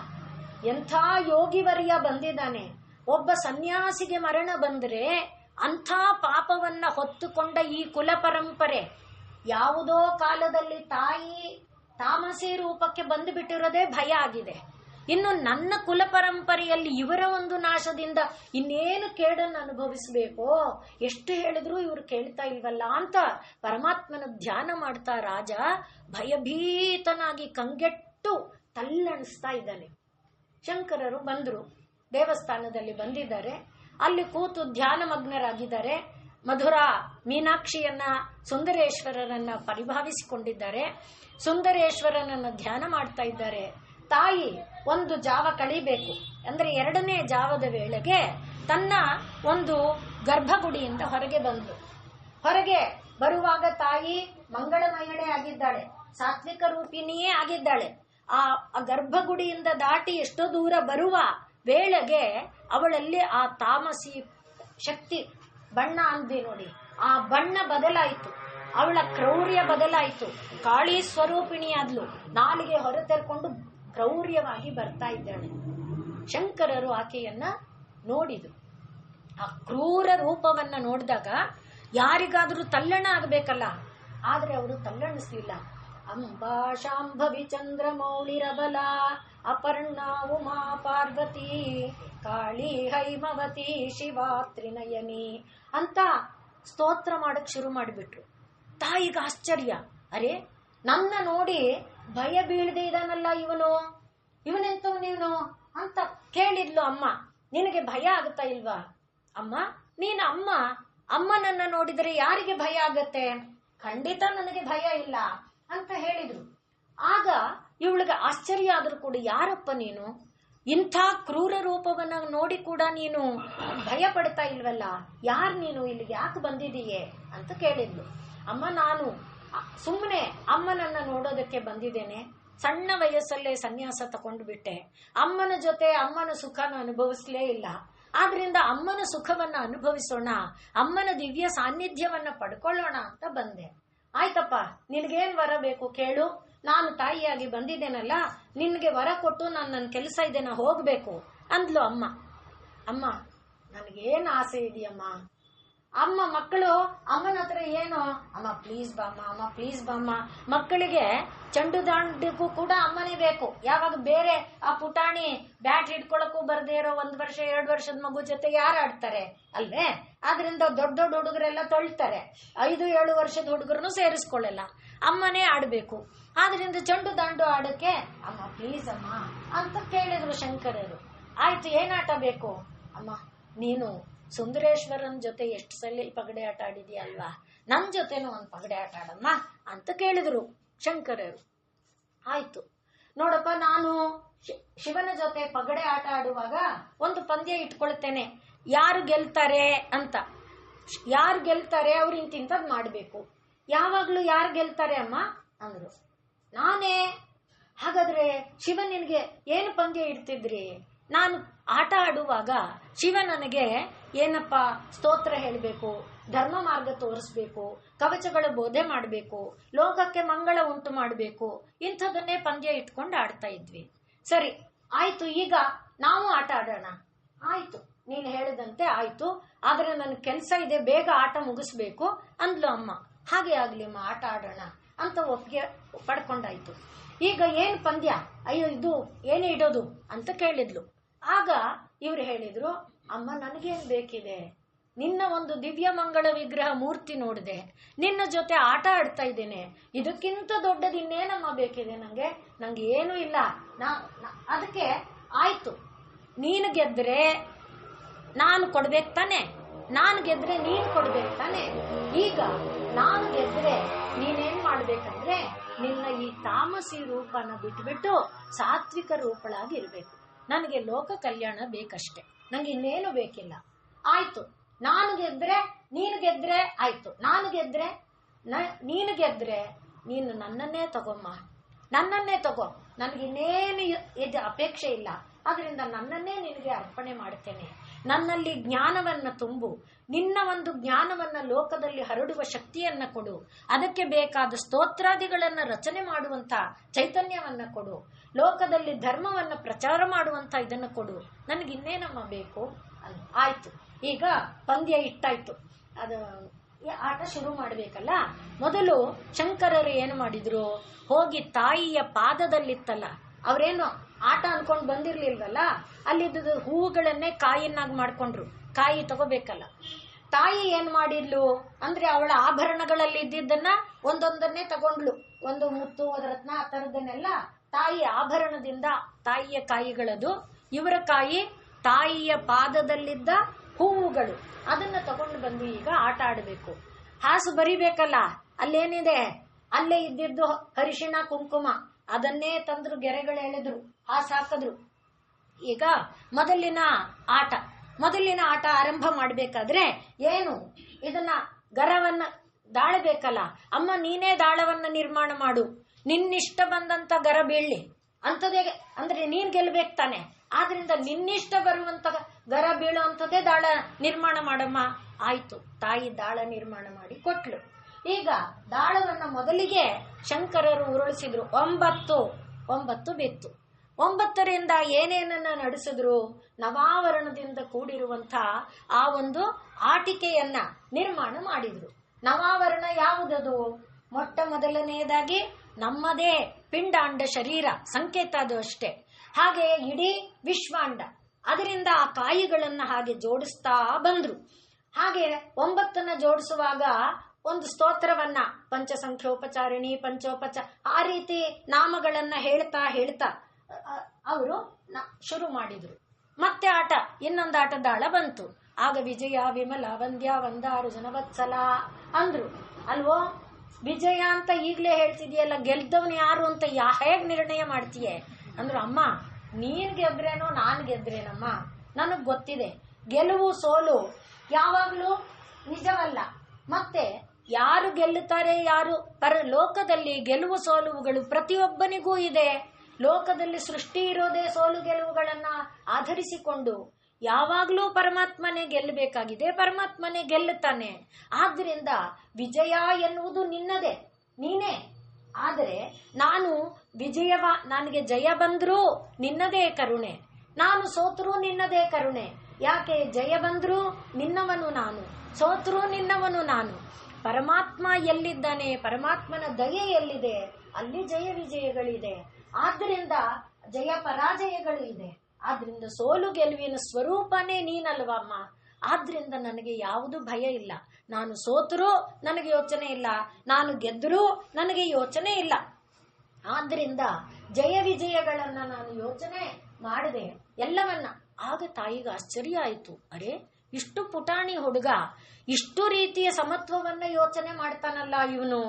ಎಂಥ ಯೋಗಿವರ್ಯ ಬಂದಿದ್ದಾನೆ, ಒಬ್ಬ ಸನ್ಯಾಸಿಗೆ ಮರಣ ಬಂದ್ರೆ ಅಂಥ ಪಾಪವನ್ನ ಹೊತ್ತುಕೊಂಡ ಈ ಕುಲ ಪರಂಪರೆ ಯಾವುದೋ ಕಾಲದಲ್ಲಿ ತಾಯಿ ತಾಮಸಿ ರೂಪಕ್ಕೆ ಬಂದು ಬಿಟ್ಟಿರೋದೇ ಭಯ ಆಗಿದೆ. ಇನ್ನು ನನ್ನ ಕುಲ ಪರಂಪರೆಯಲ್ಲಿ ಇವರ ಒಂದು ನಾಶದಿಂದ ಇನ್ನೇನು ಕೇಡನ್ನು ಅನುಭವಿಸಬೇಕೋ, ಎಷ್ಟು ಹೇಳಿದ್ರು ಇವರು ಕೇಳ್ತಾ ಇಲ್ವಲ್ಲ ಅಂತ ಪರಮಾತ್ಮನ ಧ್ಯಾನ ಮಾಡ್ತಾ ರಾಜ ಭಯಭೀತನಾಗಿ ಕಂಗೆಟ್ಟು ತಲ್ಲಣಿಸ್ತಾ ಇದ್ದಾನೆ. ಶಂಕರರು ಬಂದರು, ದೇವಸ್ಥಾನದಲ್ಲಿ ಬಂದಿದ್ದಾರೆ. ಅಲ್ಲಿ ಕೂತು ಧ್ಯಾನ ಮಗ್ನರಾಗಿದ್ದಾರೆ. ಮಧುರಾ ಮೀನಾಕ್ಷಿಯನ್ನ ಸುಂದರೇಶ್ವರರನ್ನ ಪರಿಭಾವಿಸಿಕೊಂಡಿದ್ದಾರೆ. ಸುಂದರೇಶ್ವರನನ್ನ ಧ್ಯಾನ ಮಾಡ್ತಾ ಇದ್ದಾರೆ. ತಾಯಿ ಒಂದು ಜಾವ ಕಳಿಬೇಕು ಅಂದ್ರೆ 2ನೇ ಜಾವದ ವೇಳೆಗೆ ತನ್ನ ಒಂದು ಗರ್ಭಗುಡಿಯಿಂದ ಹೊರಗೆ ಬಂದು, ಹೊರಗೆ ಬರುವಾಗ ತಾಯಿ ಮಂಗಳಮಯಳೇ ಆಗಿದ್ದಾಳೆ, ಸಾತ್ವಿಕ ರೂಪಿಣಿಯೇ ಆಗಿದ್ದಾಳೆ. ಆ ಗರ್ಭಗುಡಿಯಿಂದ ದಾಟಿ ಎಷ್ಟೋ ದೂರ ಬರುವ ವೇಳೆಗೆ ಅವಳಲ್ಲಿ ಆ ತಾಮಸಿ ಶಕ್ತಿ ಬಣ್ಣ ಅಂದ್ವಿ ನೋಡಿ, ಆ ಬಣ್ಣ ಬದಲಾಯಿತು. ಅವಳ ಕ್ರೌರ್ಯ ಬದಲಾಯಿತು. ಕಾಳಿ ಸ್ವರೂಪಿಣಿಯಾದ್ಲು. ನಾಲಿಗೆ ಹೊರತೆರ್ಕೊಂಡು ಕ್ರೌರ್ಯವಾಗಿ ಬರ್ತಾ ಇದ್ದಾಳೆ. ಶಂಕರರು ಆಕೆಯನ್ನ ನೋಡಿದ್ರು. ಆ ಕ್ರೂರ ರೂಪವನ್ನ ನೋಡಿದಾಗ ಯಾರಿಗಾದ್ರೂ ತಲ್ಲಣ ಆಗ್ಬೇಕಲ್ಲ, ಆದ್ರೆ ಅವರು ತಲ್ಲಣಿಸ್ಲಿಲ್ಲ. ಅಂಬಾ ಶಾಂಭವಿ ಚಂದ್ರ ಮೌಳಿರಬಲ ಅಪರ್ಣ ಉಮಾ ಪಾರ್ವತಿ ಕಾಳಿ ಹೈಮವತಿ ಶಿವಾ ತ್ರಿನಯನಿ ಅಂತ ಸ್ತೋತ್ರ ಮಾಡಕ್ ಶುರು ಮಾಡಿಬಿಟ್ರು. ತಾಯಿಗೆ ಆಶ್ಚರ್ಯ, ಅರೆ ನನ್ನ ನೋಡಿ ಭಯ ಬೀಳದೆ ಇದಾನಲ್ಲ ಇವನೆಂತವನೇನು ಅಂತ ಕೇಳಿದ್ಲು ಅಮ್ಮ. ನಿನಗೆ ಭಯ ಆಗುತ್ತಾ ಇಲ್ವಾ? ಅಮ್ಮ ನೀನು ಅಮ್ಮನನ್ನ ನೋಡಿದರೆ ಯಾರಿಗೆ ಭಯ ಆಗತ್ತೆ? ಖಂಡಿತ ನನಗೆ ಭಯ ಇಲ್ಲ ಅಂತ ಹೇಳಿದ್ರು. ಆಗ ಇವಳಿಗೆ ಆಶ್ಚರ್ಯ ಆದ್ರೂ ಕೂಡ, ಯಾರಪ್ಪ ನೀನು? ಇಂಥ ಕ್ರೂರ ರೂಪವನ್ನ ನೋಡಿ ಕೂಡ ನೀನು ಭಯ ಪಡ್ತಾ ಇಲ್ವಲ್ಲ, ಯಾರು ನೀನು? ಇಲ್ಲಿಗೆ ಯಾಕೆ ಬಂದಿದೀಯೇ ಅಂತ ಕೇಳಿದ್ಲು. ಅಮ್ಮ ನಾನು ಸುಮ್ಮನೆ ಅಮ್ಮನನ್ನ ನೋಡೋದಕ್ಕೆ ಬಂದಿದ್ದೇನೆ. ಸಣ್ಣ ವಯಸ್ಸಲ್ಲೇ ಸನ್ಯಾಸ ತಗೊಂಡು ಬಿಟ್ಟೆ. ಅಮ್ಮನ ಜೊತೆ ಅಮ್ಮನ ಸುಖನ ಅನುಭವಿಸ್ಲೇ ಇಲ್ಲ. ಆದ್ರಿಂದ ಅಮ್ಮನ ಸುಖವನ್ನ ಅನುಭವಿಸೋಣ, ಅಮ್ಮನ ದಿವ್ಯ ಸಾನ್ನಿಧ್ಯವನ್ನ ಪಡ್ಕೊಳ್ಳೋಣ ಅಂತ ಬಂದೆ. ಆಯ್ತಪ್ಪ, ನಿನ್ಗೇನ್ ವರ ಬೇಕು ಕೇಳು, ನಾನು ತಾಯಿಯಾಗಿ ಬಂದಿದ್ದೇನಲ್ಲ, ನಿನ್ಗೆ ವರ ಕೊಟ್ಟು ನನ್ನ ಕೆಲಸ ಇದೆ, ನಾ ಹೋಗ್ಬೇಕು ಅಂದ್ಲು ಅಮ್ಮ. ಅಮ್ಮ ನನಗೇನ್ ಆಸೆ ಇದೆಯಮ್ಮ? ಅಮ್ಮ ಮಕ್ಕಳು ಅಮ್ಮನ ಹತ್ರ ಏನು, ಅಮ್ಮ ಪ್ಲೀಸ್ ಬಾಮ್ಮ, ಅಮ್ಮ ಪ್ಲೀಸ್ ಬಾಮ್ಮ. ಮಕ್ಕಳಿಗೆ ಚೆಂಡು ದಾಂಡಿಗೂ ಕೂಡ ಅಮ್ಮನೇ ಬೇಕು. ಯಾವಾಗ ಬೇರೆ ಆ ಪುಟಾಣಿ ಬ್ಯಾಟ್ ಹಿಡ್ಕೊಳಕ್ಕೂ ಬರ್ದೇ ಇರೋ 1 ವರ್ಷ 2 ವರ್ಷದ ಮಗು ಜೊತೆ ಯಾರು ಆಡ್ತಾರೆ ಅಲ್ವೇ? ಆದ್ರಿಂದ ದೊಡ್ಡ ದೊಡ್ಡ ಹುಡುಗರೆಲ್ಲ ತೊಳ್ತಾರೆ. 5-7 ವರ್ಷದ ಹುಡುಗರನ್ನು ಸೇರಿಸ್ಕೊಳ್ಳಲ್ಲ, ಅಮ್ಮನೇ ಆಡ್ಬೇಕು. ಆದ್ರಿಂದ ಚೆಂಡು ದಾಂಡು ಆಡಕ್ಕೆ ಅಮ್ಮ ಪ್ಲೀಸ್ ಅಮ್ಮ ಅಂತ ಕೇಳಿದ್ರು ಶಂಕರರು. ಆಯ್ತು, ಏನಾಟ ಬೇಕು? ಅಮ್ಮ ನೀನು ಸುಂದರೇಶ್ವರನ್ ಜೊತೆ ಎಷ್ಟು ಸಲ ಪಗಡೆ ಆಟ ಆಡಿದ್ಯಾ ಅಲ್ವಾ, ನನ್ ಜೊತೆನೂ ಒಂದು ಪಗಡೆ ಆಟ ಆಡಮ್ಮ ಅಂತ ಕೇಳಿದ್ರು ಶಂಕರರು. ಆಯ್ತು ನೋಡಪ್ಪ, ನಾನು ಶಿವನ ಜೊತೆ ಪಗಡೆ ಆಟ ಆಡುವಾಗ ಒಂದು ಪಂದ್ಯ ಇಟ್ಕೊಳ್ತೇನೆ, ಯಾರು ಗೆಲ್ತಾರೆ ಅಂತ. ಯಾರು ಗೆಲ್ತಾರೆ ಅವ್ರು ಇಂತಿಂತದ್ ಮಾಡ್ಬೇಕು. ಯಾವಾಗ್ಲೂ ಯಾರು ಗೆಲ್ತಾರೆ ಅಮ್ಮ ಅಂದ್ರು. ನಾನೇ. ಹಾಗಾದ್ರೆ ಶಿವ ನಿನ್ಗೆ ಏನು ಪಂದ್ಯ ಇಡ್ತಿದ್ರಿ? ನಾನು ಆಟ ಆಡುವಾಗ ಶಿವ ನನಗೆ ಏನಪ್ಪ ಸ್ತೋತ್ರ ಹೇಳಬೇಕು, ಧರ್ಮ ಮಾರ್ಗ ತೋರಿಸ್ಬೇಕು, ಕವಚಗಳ ಬೋಧೆ ಮಾಡಬೇಕು, ಲೋಕಕ್ಕೆ ಮಂಗಳ ಉಂಟು ಮಾಡಬೇಕು, ಇಂಥದನ್ನೇ ಪಂದ್ಯ ಇಟ್ಕೊಂಡು ಆಡ್ತಾ ಇದ್ವಿ. ಸರಿ ಆಯ್ತು, ಈಗ ನಾವು ಆಟ ಆಡೋಣ. ಆಯ್ತು, ನೀನು ಹೇಳಿದಂತೆ ಆಯ್ತು, ಆದ್ರೆ ನನ್ ಕೆಲ್ಸ ಇದೆ, ಬೇಗ ಆಟ ಮುಗಿಸ್ಬೇಕು ಅಂದ್ಲು ಅಮ್ಮ. ಹಾಗೆ ಆಗ್ಲಿಮ್ಮ, ಆಟ ಆಡೋಣ ಅಂತ ಒಪ್ಪಿಗೆ ಪಡ್ಕೊಂಡಾಯ್ತು. ಈಗ ಏನ್ ಪಂದ್ಯ? ಅಯ್ಯೋ ಇದು ಏನೇ ಇಡೋದು ಅಂತ ಕೇಳಿದ್ಲು. ಆಗ ಇವ್ರು ಹೇಳಿದ್ರು, ಅಮ್ಮ ನನಗೇನ್ ಬೇಕಿದೆ, ನಿನ್ನ ಒಂದು ದಿವ್ಯ ಮಂಗಳ ವಿಗ್ರಹ ಮೂರ್ತಿ ನೋಡಿದೆ, ನಿನ್ನ ಜೊತೆ ಆಟ ಆಡ್ತಾ ಇದ್ದೇನೆ, ಇದಕ್ಕಿಂತ ದೊಡ್ಡದು ಇನ್ನೇನಮ್ಮ ಬೇಕಿದೆ ನಂಗೆ ಏನೂ ಇಲ್ಲ. ಅದಕ್ಕೆ ಆಯ್ತು, ನೀನು ಗೆದ್ರೆ ನಾನು ಕೊಡ್ಬೇಕು ತಾನೆ, ನಾನು ಗೆದ್ರೆ ನೀನು ಕೊಡ್ಬೇಕು ತಾನೆ. ಈಗ ನಾನು ಗೆದ್ರೆ ನೀನೇನ್ ಮಾಡ್ಬೇಕಂದ್ರೆ ನಿನ್ನ ಈ ತಾಮಸಿ ರೂಪನ ಬಿಟ್ಬಿಟ್ಟು ಸಾತ್ವಿಕ ರೂಪಳಾಗಿ ಇರ್ಬೇಕು. ನನಗೆ ಲೋಕ ಕಲ್ಯಾಣ ಬೇಕಷ್ಟೆ, ನಂಗೆ ಇನ್ನೇನು ಬೇಕಿಲ್ಲ. ಆಯ್ತು, ನಾನು ಗೆದ್ರೆ ನೀನು ಗೆದ್ರೆ ಆಯ್ತು. ನಾನು ಗೆದ್ರೆ ನೀನು ಗೆದ್ರೆ ನೀನು ನನ್ನನ್ನೇ ತಗೊಮ್ಮ, ನನ್ನನ್ನೇ ತಗೋ, ನನಗಿನ್ನೇನು ಇದು ಅಪೇಕ್ಷೆ ಇಲ್ಲ. ಅದರಿಂದ ನನ್ನನ್ನೇ ನಿನಗೆ ಅರ್ಪಣೆ ಮಾಡ್ತೇನೆ. ನನ್ನಲ್ಲಿ ಜ್ಞಾನವನ್ನ ತುಂಬು, ನಿನ್ನ ಒಂದು ಜ್ಞಾನವನ್ನ ಲೋಕದಲ್ಲಿ ಹರಡುವ ಶಕ್ತಿಯನ್ನ ಕೊಡು, ಅದಕ್ಕೆ ಬೇಕಾದ ಸ್ತೋತ್ರಾದಿಗಳನ್ನ ರಚನೆ ಮಾಡುವಂತ ಚೈತನ್ಯವನ್ನ ಕೊಡು, ಲೋಕದಲ್ಲಿ ಧರ್ಮವನ್ನ ಪ್ರಚಾರ ಮಾಡುವಂತ ಇದನ್ನು ಕೊಡು, ನನಗಿನ್ನೇನಮ್ಮ ಬೇಕು? ಆಯ್ತು, ಈಗ ಪಂದ್ಯ ಇಟ್ಟಾಯ್ತು, ಅದು ಆಟ ಶುರು ಮಾಡಬೇಕಲ್ಲ. ಮೊದಲು ಶಂಕರರು ಏನು ಮಾಡಿದ್ರು, ಹೋಗಿ ತಾಯಿಯ ಪಾದದಲ್ಲಿತ್ತಲ್ಲ, ಅವ್ರೇನು ಆಟ ಅನ್ಕೊಂಡು ಬಂದಿರ್ಲಿಲ್ವಲ್ಲ, ಅಲ್ಲಿದ್ದ ಹೂವುಗಳನ್ನೇ ಕಾಯಿನಾಗಿ ಮಾಡ್ಕೊಂಡ್ರು. ಕಾಯಿ ತಗೋಬೇಕಲ್ಲ, ತಾಯಿ ಏನ್ ಮಾಡಿದ್ಲು ಅಂದ್ರೆ ಅವಳ ಆಭರಣಗಳಲ್ಲಿ ಇದ್ದಿದ್ದನ್ನ ಒಂದೊಂದನ್ನೇ ತಗೊಂಡ್ಲು, ಒಂದು ಮುತ್ತು ರತ್ನ ಆ ತರದನ್ನೆಲ್ಲ ತಾಯಿ ಆಭರಣದಿಂದ, ತಾಯಿಯ ಕಾಯಿಗಳದು, ಇವರ ಕಾಯಿ ತಾಯಿಯ ಪಾದದಲ್ಲಿದ್ದ ಹೂವುಗಳು, ಅದನ್ನ ತಗೊಂಡು ಬಂದು ಈಗ ಆಟ ಆಡಬೇಕು. ಹಾಸು ಬರಿಬೇಕಲ್ಲ, ಅಲ್ಲೇನಿದೆ, ಅಲ್ಲೇ ಇದ್ದಿದ್ದು ಅರಿಶಿಣ ಕುಂಕುಮ, ಅದನ್ನೇ ತಂದ್ರು, ಗೆರೆಗಳು ಎಳೆದ್ರು, ಹಾಸು ಹಾಕಿದ್ರು. ಈಗ ಮೊದಲಿನ ಆಟ ಆರಂಭ ಮಾಡ್ಬೇಕಾದ್ರೆ ಏನು, ಇದನ್ನ ಗರವನ್ನ ದಾಳಬೇಕಲ್ಲ, ಅಮ್ಮ ನೀನೇ ದಾಳವನ್ನ ನಿರ್ಮಾಣ ಮಾಡು, ನಿನ್ನಿಷ್ಟ ಬಂದಂತ ಗರ ಬೀಳ್ಲಿ ಅಂತದೇ, ಅಂದ್ರೆ ನೀನ್ ಗೆಲ್ಬೇಕು ತಾನೆ, ಆದ್ರಿಂದ ನಿನ್ನಿಷ್ಟ ಬರುವಂತ ಗರ ಬೀಳೋ ಅಂತದೇ ದಾಳ ನಿರ್ಮಾಣ ಮಾಡಮ್ಮ. ಆಯ್ತು, ತಾಯಿ ದಾಳ ನಿರ್ಮಾಣ ಮಾಡಿ ಕೊಟ್ಲು. ಈಗ ದಾಳವನ್ನ ಮೊದಲಿಗೆ ಶಂಕರರು ಉರುಳಿಸಿದ್ರು, 9 ಬಿತ್ತು. 9ರಿಂದ ಏನೇನನ್ನ ನಡೆಸಿದ್ರು, ನವಾವರಣದಿಂದ ಕೂಡಿರುವಂತ ಆ ಒಂದು ಆಟಿಕೆಯನ್ನ ನಿರ್ಮಾಣ ಮಾಡಿದ್ರು. ನವಾವರಣ ಯಾವುದದು? ಮೊಟ್ಟ ಮೊದಲನೆಯದಾಗಿ ನಮ್ಮದೇ ಪಿಂಡಾಂಡ ಶರೀರ ಸಂಕೇತ, ಅದು ಅಷ್ಟೇ. ಹಾಗೆ ಇಡೀ ವಿಶ್ವಾಂಡ, ಅದರಿಂದ ಆ ಕಾಯಿಗಳನ್ನ ಹಾಗೆ ಜೋಡಿಸ್ತಾ ಬಂದ್ರು. ಹಾಗೆ 9 ಜೋಡಿಸುವಾಗ ಒಂದು ಸ್ತೋತ್ರವನ್ನ, ಪಂಚಸಂಖ್ಯೋಪಚಾರಿಣಿ, ಆ ರೀತಿ ನಾಮಗಳನ್ನ ಹೇಳ್ತಾ ಅವರು ಶುರು ಮಾಡಿದ್ರು. ಮತ್ತೆ ಆಟ, ಇನ್ನೊಂದು ಆಟದ ಆಳ ಬಂತು. ಆಗ ವಿಜಯ, ವಿಮಲ, ವಂದ್ಯ, ವಂದಾರು ಜನವತ್ಸಲ ಅಂದ್ರು. ಅಲ್ವೋ, ವಿಜಯ ಅಂತ ಈಗ್ಲೇ ಹೇಳ್ತಿದ್ಯಲ್ಲ, ಗೆಲ್ದವನು ಯಾರು ಅಂತ ಹೇಗ್ ನಿರ್ಣಯ ಮಾಡ್ತೀಯ ಅಂದ್ರು. ಅಮ್ಮ ನೀನ್ ಗೆದ್ರೇನೋ ನಾನ್ ಗೆದ್ರೇನಮ್ಮ, ನನಗ್ ಗೊತ್ತಿದೆ, ಗೆಲುವು ಸೋಲು ಯಾವಾಗ್ಲೂ ನಿಜವಲ್ಲ. ಮತ್ತೆ ಯಾರು ಗೆಲ್ಲುತ್ತಾರೆ, ಯಾರು ಲೋಕದಲ್ಲಿ ಗೆಲುವು ಸೋಲುವುಗಳು ಪ್ರತಿಯೊಬ್ಬನಿಗೂ ಇದೆ. ಲೋಕದಲ್ಲಿ ಸೃಷ್ಟಿ ಇರೋದೇ ಸೋಲು ಗೆಲುವುಗಳನ್ನ ಆಧರಿಸಿಕೊಂಡು. ಯಾವಾಗ್ಲೂ ಪರಮಾತ್ಮನೇ ಗೆಲ್ಲಬೇಕಾಗಿದೆ, ಪರಮಾತ್ಮನೇ ಗೆಲ್ಲುತ್ತಾನೆ. ಆದ್ರಿಂದ ವಿಜಯ ಎನ್ನುವುದು ನಿನ್ನದೇ, ನೀನೇ. ಆದರೆ ನಾನು ನನಗೆ ಜಯ ಬಂದ್ರೂ ನಿನ್ನದೇ ಕರುಣೆ, ನಾನು ಸೋತರೂ ನಿನ್ನದೇ ಕರುಣೆ. ಯಾಕೆ? ಜಯ ಬಂದ್ರೂ ನಿನ್ನವನು ನಾನು, ಸೋತರೂ ನಿನ್ನವನು ನಾನು. ಪರಮಾತ್ಮ ಎಲ್ಲಿದ್ದಾನೆ, ಪರಮಾತ್ಮನ ದಯೆ ಎಲ್ಲಿದೆ, ಅಲ್ಲಿ ಜಯ ವಿಜಯಗಳಿದೆ. ಆದ್ರಿಂದ ಜಯ ಪರಾಜಯಗಳು ಇದೆ. ಆದ್ರಿಂದ ಸೋಲು ಗೆಲುವಿನ ಸ್ವರೂಪನೇ ನೀನಲ್ವಮ್ಮ. ಆದ್ರಿಂದ ನನಗೆ ಯಾವುದು ಭಯ ಇಲ್ಲ. ನಾನು ಸೋತರೂ ನನಗೆ ಯೋಚನೆ ಇಲ್ಲ, ನಾನು ಗೆದ್ದರೂ ನನಗೆ ಯೋಚನೆ ಇಲ್ಲ. ಆದ್ರಿಂದ ಜಯ ವಿಜಯಗಳನ್ನ ನಾನು ಯೋಚನೆ ಮಾಡಿದೆ ಎಲ್ಲವನ್ನ. ಆಗ ತಾಯಿಗೆ ಆಶ್ಚರ್ಯ ಆಯಿತು. ಅರೆ, ಇಷ್ಟು ಪುಟಾಣಿ ಹುಡುಗ ಇಷ್ಟು ರೀತಿಯ ಸಮತ್ವವನ್ನ ಯೋಚನೆ ಮಾಡ್ತಾನಲ್ಲ ಇವನು.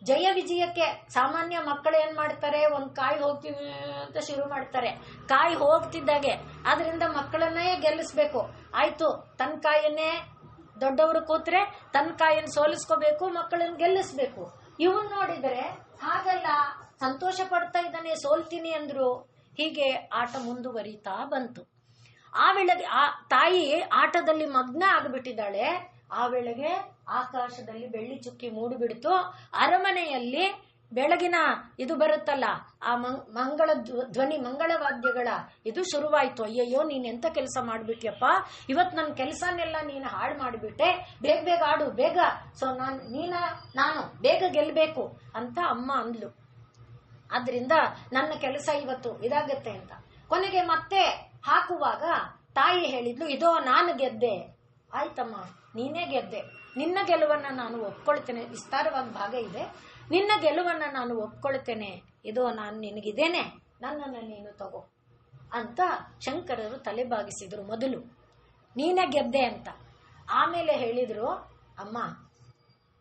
ಜಯ ವಿಜಯಕ್ಕೆ ಸಾಮಾನ್ಯ ಮಕ್ಕಳು ಏನ್ ಮಾಡ್ತಾರೆ, ಒಂದ್ ಕಾಯಿ ಹೋಗ್ತೀವಿ ಅಂತ ಶುರು ಮಾಡ್ತಾರೆ. ಕಾಯಿ ಹೋಗ್ತಿದ್ದಾಗೆ ಅದರಿಂದ ಮಕ್ಕಳನ್ನೇ ಗೆಲ್ಲಿಸ್ಬೇಕು. ಆಯ್ತು, ತನ್ನ ಕಾಯನ್ನೇ ದೊಡ್ಡವರು ಕೂತ್ರೆ ತನ್ನ ಕಾಯನ್ನು ಸೋಲಿಸ್ಕೋಬೇಕು, ಮಕ್ಕಳನ್ನ ಗೆಲ್ಲಿಸ್ಬೇಕು. ಇವನ್ ನೋಡಿದರೆ ಹಾಗಲ್ಲ, ಸಂತೋಷ ಪಡ್ತಾ ಇದ್ದಾನೆ, ಸೋಲ್ತೀನಿ ಅಂದ್ರು. ಹೀಗೆ ಆಟ ಮುಂದುವರಿತಾ ಬಂತು. ಆ ವೇಳೆಗೆ ಆ ತಾಯಿ ಆಟದಲ್ಲಿ ಮಗ್ನ ಆಗಿಬಿಟ್ಟಿದ್ದಾಳೆ. ಆ ವೇಳೆಗೆ ಆಕಾಶದಲ್ಲಿ ಬೆಳ್ಳಿ ಚುಕ್ಕಿ ಮೂಡಿಬಿಡ್ತು. ಅರಮನೆಯಲ್ಲಿ ಬೆಳಗಿನ ಇದು ಬರುತ್ತಲ್ಲ, ಆ ಮಂಗಳ ಧ್ವನಿ, ಮಂಗಳವಾದ್ಯಗಳ ಇದು ಶುರುವಾಯ್ತು. ಅಯ್ಯಯ್ಯೋ, ನೀನ್ ಎಂತ ಕೆಲಸ ಮಾಡ್ಬಿಟ್ಯಪ್ಪ, ಇವತ್ ನನ್ನ ಕೆಲಸನೆಲ್ಲ ನೀನು ಹಾಳು ಮಾಡಿಬಿಟ್ಟೆ, ಬೇಗ ಬೇಗ ಆಡು, ಬೇಗ. ಸೊ ನಾನು ಬೇಗ ಗೆಲ್ಬೇಕು ಅಂತ ಅಮ್ಮ ಅಂದ್ಲು. ಆದ್ರಿಂದ ನನ್ನ ಕೆಲಸ ಇವತ್ತು ಇದಾಗತ್ತೆ ಅಂತ. ಕೊನೆಗೆ ಮತ್ತೆ ಹಾಕುವಾಗ ತಾಯಿ ಹೇಳಿದ್ಲು, ಇದೋ ನಾನು ಗೆದ್ದೆ. ಆಯ್ತಮ್ಮ, ನೀನೇ ಗೆದ್ದೆ, ನಿನ್ನ ಗೆಲುವನ್ನ ನಾನು ಒಪ್ಕೊಳ್ತೇನೆ. ವಿಸ್ತಾರವಾಗಿ ಭಾಗ ಇದೆ. ನಿನ್ನ ಗೆಲುವನ್ನ ನಾನು ಒಪ್ಕೊಳ್ತೇನೆ, ಇದೋ ನಾನು ನಿನಗಿದ್ದೇನೆ, ನನ್ನನ್ನು ನೀನು ತಗೋ ಅಂತ ಶಂಕರರು ತಲೆ ಬಾಗಿಸಿದ್ರು. ಮೊದಲು ನೀನೇ ಗೆದ್ದೆ ಅಂತ. ಆಮೇಲೆ ಹೇಳಿದ್ರು, ಅಮ್ಮ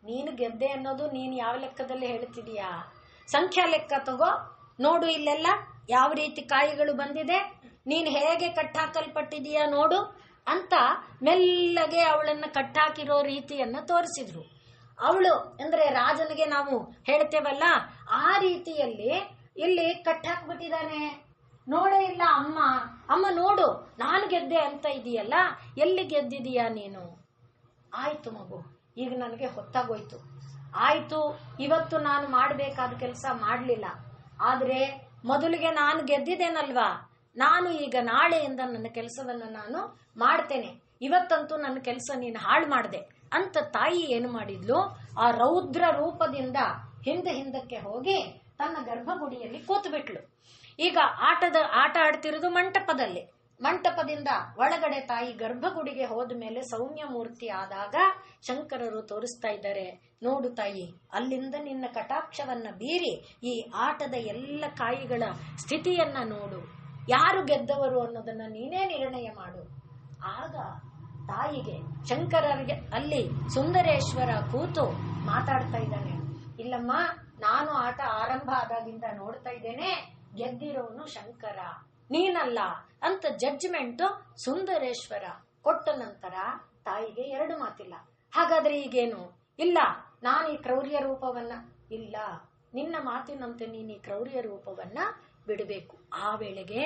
ನೀನು ಗೆದ್ದೆ ಅನ್ನೋದು ನೀನು ಯಾವ ಲೆಕ್ಕದಲ್ಲಿ ಹೇಳ್ತಿದೀಯಾ? ಸಂಖ್ಯಾ ಲೆಕ್ಕ ತಗೋ, ನೋಡು ಇಲ್ಲೆಲ್ಲ ಯಾವ ರೀತಿ ಕಾಯಿಗಳು ಬಂದಿದೆ, ನೀನು ಹೇಗೆ ಕಟ್ಟಾಕಲ್ಪಟ್ಟಿದೀಯಾ ನೋಡು ಅಂತ ಮೆಲ್ಲಗೆ ಅವಳನ್ನ ಕಟ್ಟಾಕಿರೋ ರೀತಿಯನ್ನ ತೋರಿಸಿದ್ರು. ಅವಳು ಅಂದ್ರೆ ರಾಜನಿಗೆ ನಾವು ಹೇಳ್ತೇವಲ್ಲ, ಆ ರೀತಿಯಲ್ಲಿ ಇಲ್ಲಿ ಕಟ್ಟಾಕ್ಬಿಟ್ಟಿದ್ದಾನೆ. ನೋಡೇ ಇಲ್ಲ ಅಮ್ಮ. ಅಮ್ಮ ನೋಡು, ನಾನು ಗೆದ್ದೆ ಅಂತ ಇದೀಯಲ್ಲ, ಎಲ್ಲಿ ಗೆದ್ದಿದೀಯಾ ನೀನು? ಆಯ್ತು ಮಗು, ಈಗ ನನಗೆ ಹೊತ್ತಾಗೋಯ್ತು. ಆಯ್ತು, ಇವತ್ತು ನಾನು ಮಾಡಬೇಕಾದ ಕೆಲಸ ಮಾಡಲಿಲ್ಲ, ಆದ್ರೆ ಮೊದಲಿಗೆ ನಾನು ಗೆದ್ದಿದ್ದೇನಲ್ವಾ, ನಾನು ಈಗ ನಾಳೆಯಿಂದ ನನ್ನ ಕೆಲಸವನ್ನು ನಾನು ಮಾಡ್ತೇನೆ, ಇವತ್ತಂತೂ ನನ್ನ ಕೆಲಸ ನೀನು ಹಾಳು ಮಾಡಿದೆ ಅಂತ ತಾಯಿ ಏನು ಮಾಡಿದ್ಲು, ಆ ರೌದ್ರ ರೂಪದಿಂದ ಹಿಂದಕ್ಕೆ ಹೋಗಿ ತನ್ನ ಗರ್ಭಗುಡಿಯಲ್ಲಿ ಕೂತುಬಿಟ್ಲು. ಈಗ ಆಟ ಆಡ್ತಿರೋದು ಮಂಟಪದಲ್ಲಿ. ಮಂಟಪದಿಂದ ಒಳಗಡೆ ತಾಯಿ ಗರ್ಭಗುಡಿಗೆ ಹೋದ ಮೇಲೆ ಸೌಮ್ಯ ಮೂರ್ತಿ ಆದಾಗ ಶಂಕರರು ತೋರಿಸ್ತಾ ಇದ್ದಾರೆ, ನೋಡು ತಾಯಿ, ಅಲ್ಲಿಂದ ನಿನ್ನ ಕಟಾಕ್ಷವನ್ನ ಬೀರಿ ಈ ಆಟದ ಎಲ್ಲ ಕಾಯಿಗಳ ಸ್ಥಿತಿಯನ್ನ ನೋಡು, ಯಾರು ಗೆದ್ದವರು ಅನ್ನೋದನ್ನ ನೀನೇ ನಿರ್ಣಯ ಮಾಡು. ಆಗ ತಾಯಿಗೆ ಶಂಕರರಿಗೆ ಅಲ್ಲಿ ಸುಂದರೇಶ್ವರ ಕೂತು ಮಾತಾಡ್ತಾ ಇದ್ದಾನೆ, ಇಲ್ಲಮ್ಮ, ನಾನು ಆಟ ಆರಂಭ ಆದಾಗಿಂದ ನೋಡ್ತಾ ಇದ್ದೇನೆ, ಗೆದ್ದಿರೋನು ಶಂಕರ, ನೀನಲ್ಲ ಅಂತ ಜಡ್ಜ್ಮೆಂಟ್ ಸುಂದರೇಶ್ವರ ಕೊಟ್ಟ ನಂತರ ತಾಯಿಗೆ ಎರಡು ಮಾತಿಲ್ಲ. ಹಾಗಾದ್ರೆ ಈಗೇನು? ಇಲ್ಲ, ನಾನು ಈ ಕ್ರೌರ್ಯ ರೂಪವನ್ನ, ಇಲ್ಲ, ನಿನ್ನ ಮಾತಿನಂತೆ ನೀನು ಈ ಕ್ರೌರ್ಯ ರೂಪವನ್ನ ಬಿಡಬೇಕು. ಆ ವೇಳೆಗೆ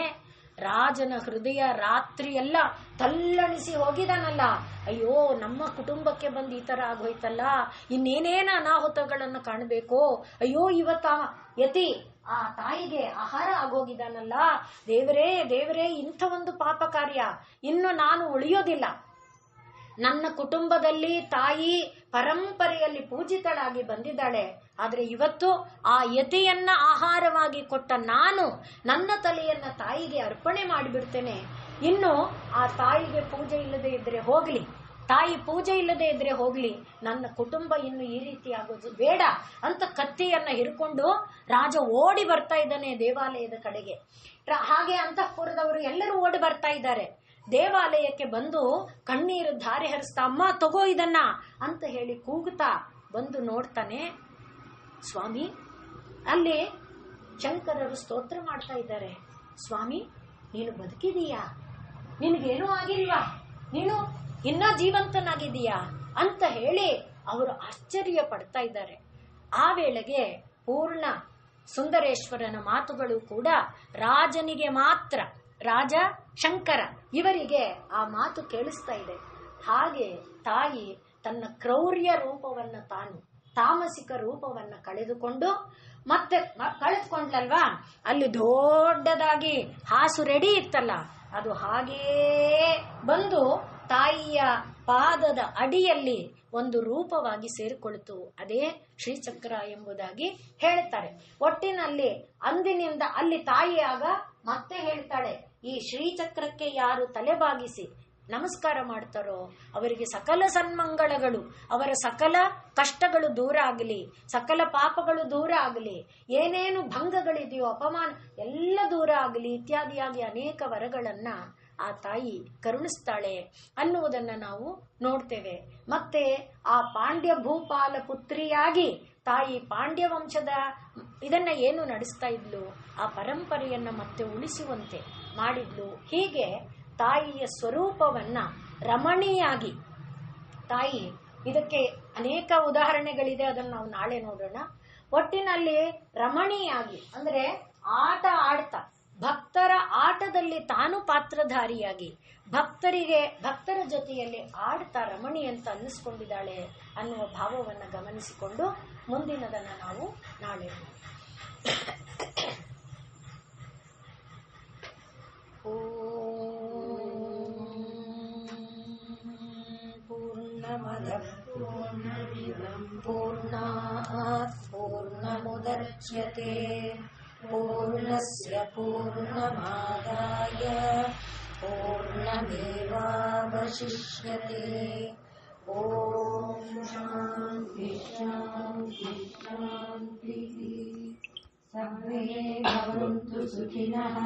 ರಾಜನ ಹೃದಯ ರಾತ್ರಿ ಎಲ್ಲ ತಲ್ಲಣಿಸಿ ಹೋಗಿದಾನಲ್ಲ, ಅಯ್ಯೋ ನಮ್ಮ ಕುಟುಂಬಕ್ಕೆ ಬಂದು ಈ ತರ ಆಗೋಯ್ತಲ್ಲ, ಇನ್ನೇನೇನ ಅನಾಹುತಗಳನ್ನು ಕಾಣಬೇಕು, ಅಯ್ಯೋ ಇವತ್ತ ಯತಿ ಆ ತಾಯಿಗೆ ಆಹಾರ ಆಗೋಗಿದಾನಲ್ಲ, ದೇವರೇ ದೇವರೇ, ಇಂಥ ಒಂದು ಪಾಪ ಕಾರ್ಯ ಇನ್ನು ನಾನು ಉಳಿಯೋದಿಲ್ಲ. ನನ್ನ ಕುಟುಂಬದಲ್ಲಿ ತಾಯಿ ಪರಂಪರೆಯಲ್ಲಿ ಪೂಜಿತಳಾಗಿ ಬಂದಿದ್ದಾಳೆ, ಆದ್ರೆ ಇವತ್ತು ಆ ಯತಿಯನ್ನ ಆಹಾರವಾಗಿ ಕೊಟ್ಟ ನಾನು ನನ್ನ ತಲೆಯನ್ನ ತಾಯಿಗೆ ಅರ್ಪಣೆ ಮಾಡಿಬಿಡ್ತೇನೆ. ಇನ್ನು ಆ ತಾಯಿಗೆ ಪೂಜೆ ಇಲ್ಲದೆ ಇದ್ರೆ ಹೋಗ್ಲಿ, ತಾಯಿ ಪೂಜೆ ಇಲ್ಲದೆ ಇದ್ರೆ ಹೋಗ್ಲಿ, ನನ್ನ ಕುಟುಂಬ ಇನ್ನು ಈ ರೀತಿ ಆಗೋದು ಬೇಡ ಅಂತ ಕತ್ತಿಯನ್ನ ಹಿಡ್ಕೊಂಡು ರಾಜ ಓಡಿ ಬರ್ತಾ ಇದ್ದಾನೆ ದೇವಾಲಯದ ಕಡೆಗೆ. ಹಾಗೆ ಅಂತಃಪುರದವರು ಎಲ್ಲರೂ ಓಡಿ ಬರ್ತಾ ಇದ್ದಾರೆ. ದೇವಾಲಯಕ್ಕೆ ಬಂದು ಕಣ್ಣೀರು ಧಾರೆ ಹರಿಸ್ತಾ, ಅಮ್ಮ ತಗೋ ಇದನ್ನ ಅಂತ ಹೇಳಿ ಕೂಗುತ್ತಾ ಬಂದು ನೋಡ್ತಾನೆ. ಸ್ವಾಮಿ, ಅಲ್ಲಿ ಶಂಕರರು ಸ್ತೋತ್ರ ಮಾಡ್ತಾ ಇದ್ದಾರೆ, ಸ್ವಾಮಿ ನೀನು ಬದುಕಿದೀಯಾ, ನಿನಗೇನೂ ಆಗಿಲ್ವಾ, ನೀನು ಇನ್ನ ಜೀವಂತನಾಗಿದೀಯಾ ಅಂತ ಹೇಳಿ ಅವರು ಆಶ್ಚರ್ಯ ಪಡ್ತಾ ಇದ್ದಾರೆ. ಆ ವೇಳೆಗೆ ಪೂರ್ಣ ಸುಂದರೇಶ್ವರನ ಮಾತುಗಳು ಕೂಡ ರಾಜನಿಗೆ ಮಾತ್ರ, ರಾಜ ಶಂಕರ ಇವರಿಗೆ ಆ ಮಾತು ಕೇಳಿಸ್ತಾ ಇದೆ. ಹಾಗೆ ತಾಯಿ ತನ್ನ ಕ್ರೌರ್ಯ ರೂಪವನ್ನ, ತಾನು ತಾಮಸಿಕ ರೂಪವನ್ನ ಕಳೆದುಕೊಂಡು ಮತ್ತೆ ಕಳೆದುಕೊಂಡ್ಲಲ್ವಾ, ಅಲ್ಲಿ ದೊಡ್ಡದಾಗಿ ಹಾಸು ರೆಡಿ ಇತ್ತಲ್ಲ, ಅದು ಹಾಗೇ ಬಂದು ತಾಯಿಯ ಪಾದದ ಅಡಿಯಲ್ಲಿ ಒಂದು ರೂಪವಾಗಿ ಸೇರಿಕೊಳ್ತು. ಅದೇ ಶ್ರೀಚಕ್ರ ಎಂಬುದಾಗಿ ಹೇಳ್ತಾರೆ. ಒಟ್ಟಿನಲ್ಲಿ ಅಂದಿನಿಂದ ಅಲ್ಲಿ ತಾಯಿಯಾಗ ಮತ್ತೆ ಹೇಳ್ತಾಳೆ, ಈ ಶ್ರೀಚಕ್ರಕ್ಕೆ ಯಾರು ತಲೆಬಾಗಿಸಿ ನಮಸ್ಕಾರ ಮಾಡ್ತಾರೋ ಅವರಿಗೆ ಸಕಲ ಸನ್ಮಂಗಳಗಳು, ಅವರ ಸಕಲ ಕಷ್ಟಗಳು ದೂರ ಆಗಲಿ, ಸಕಲ ಪಾಪಗಳು ದೂರ ಆಗಲಿ, ಏನೇನು ಭಂಗಗಳಿದೆಯೋ ಅಪಮಾನ ಎಲ್ಲ ದೂರ ಆಗಲಿ ಇತ್ಯಾದಿಯಾಗಿ ಅನೇಕ ವರಗಳನ್ನ ಆ ತಾಯಿ ಕರುಣಿಸ್ತಾಳೆ ಅನ್ನುವುದನ್ನ ನಾವು ನೋಡ್ತೇವೆ. ಮತ್ತೆ ಆ ಪಾಂಡ್ಯ ಭೂಪಾಲ ಪುತ್ರಿಯಾಗಿ ತಾಯಿ ಪಾಂಡ್ಯ ವಂಶದ ಇದನ್ನ ಏನು ನಡೆಸ್ತಾ ಇದ್ಲು, ಆ ಪರಂಪರೆಯನ್ನ ಮತ್ತೆ ಉಳಿಸುವಂತೆ ಮಾಡಿದ್ಲು. ಹೀಗೆ ತಾಯಿಯ ಸ್ವರೂಪವನ್ನ ರಮಣೀಯಾಗಿ ತಾಯಿ, ಇದಕ್ಕೆ ಅನೇಕ ಉದಾಹರಣೆಗಳಿದೆ, ಅದನ್ನು ನಾವು ನಾಳೆ ನೋಡೋಣ. ಒಟ್ಟಿನಲ್ಲಿ ರಮಣೀಯಾಗಿ ಅಂದ್ರೆ ಆಟ ಆಡ್ತಾ, ಭಕ್ತರ ಆಟದಲ್ಲಿ ತಾನು ಪಾತ್ರಧಾರಿಯಾಗಿ ಭಕ್ತರ ಜೊತೆಯಲ್ಲಿ ಆಡ್ತಾ ರಮಣಿ ಅಂತ ಅನ್ನಿಸ್ಕೊಂಡಿದ್ದಾಳೆ ಅನ್ನುವ ಭಾವವನ್ನು ಗಮನಿಸಿಕೊಂಡು ಮುಂದಿನದನ್ನ ನಾವು ನಾಳೆ पूर्णमदः पूर्णमिदं पूर्णात् पूर्णमुदच्यते पूर्णस्य पूर्णमादाय पूर्णमेवावशिष्यते। ॐ शान्ति शान्ति शान्तिः। सर्वे भवन्तु सुखिनः।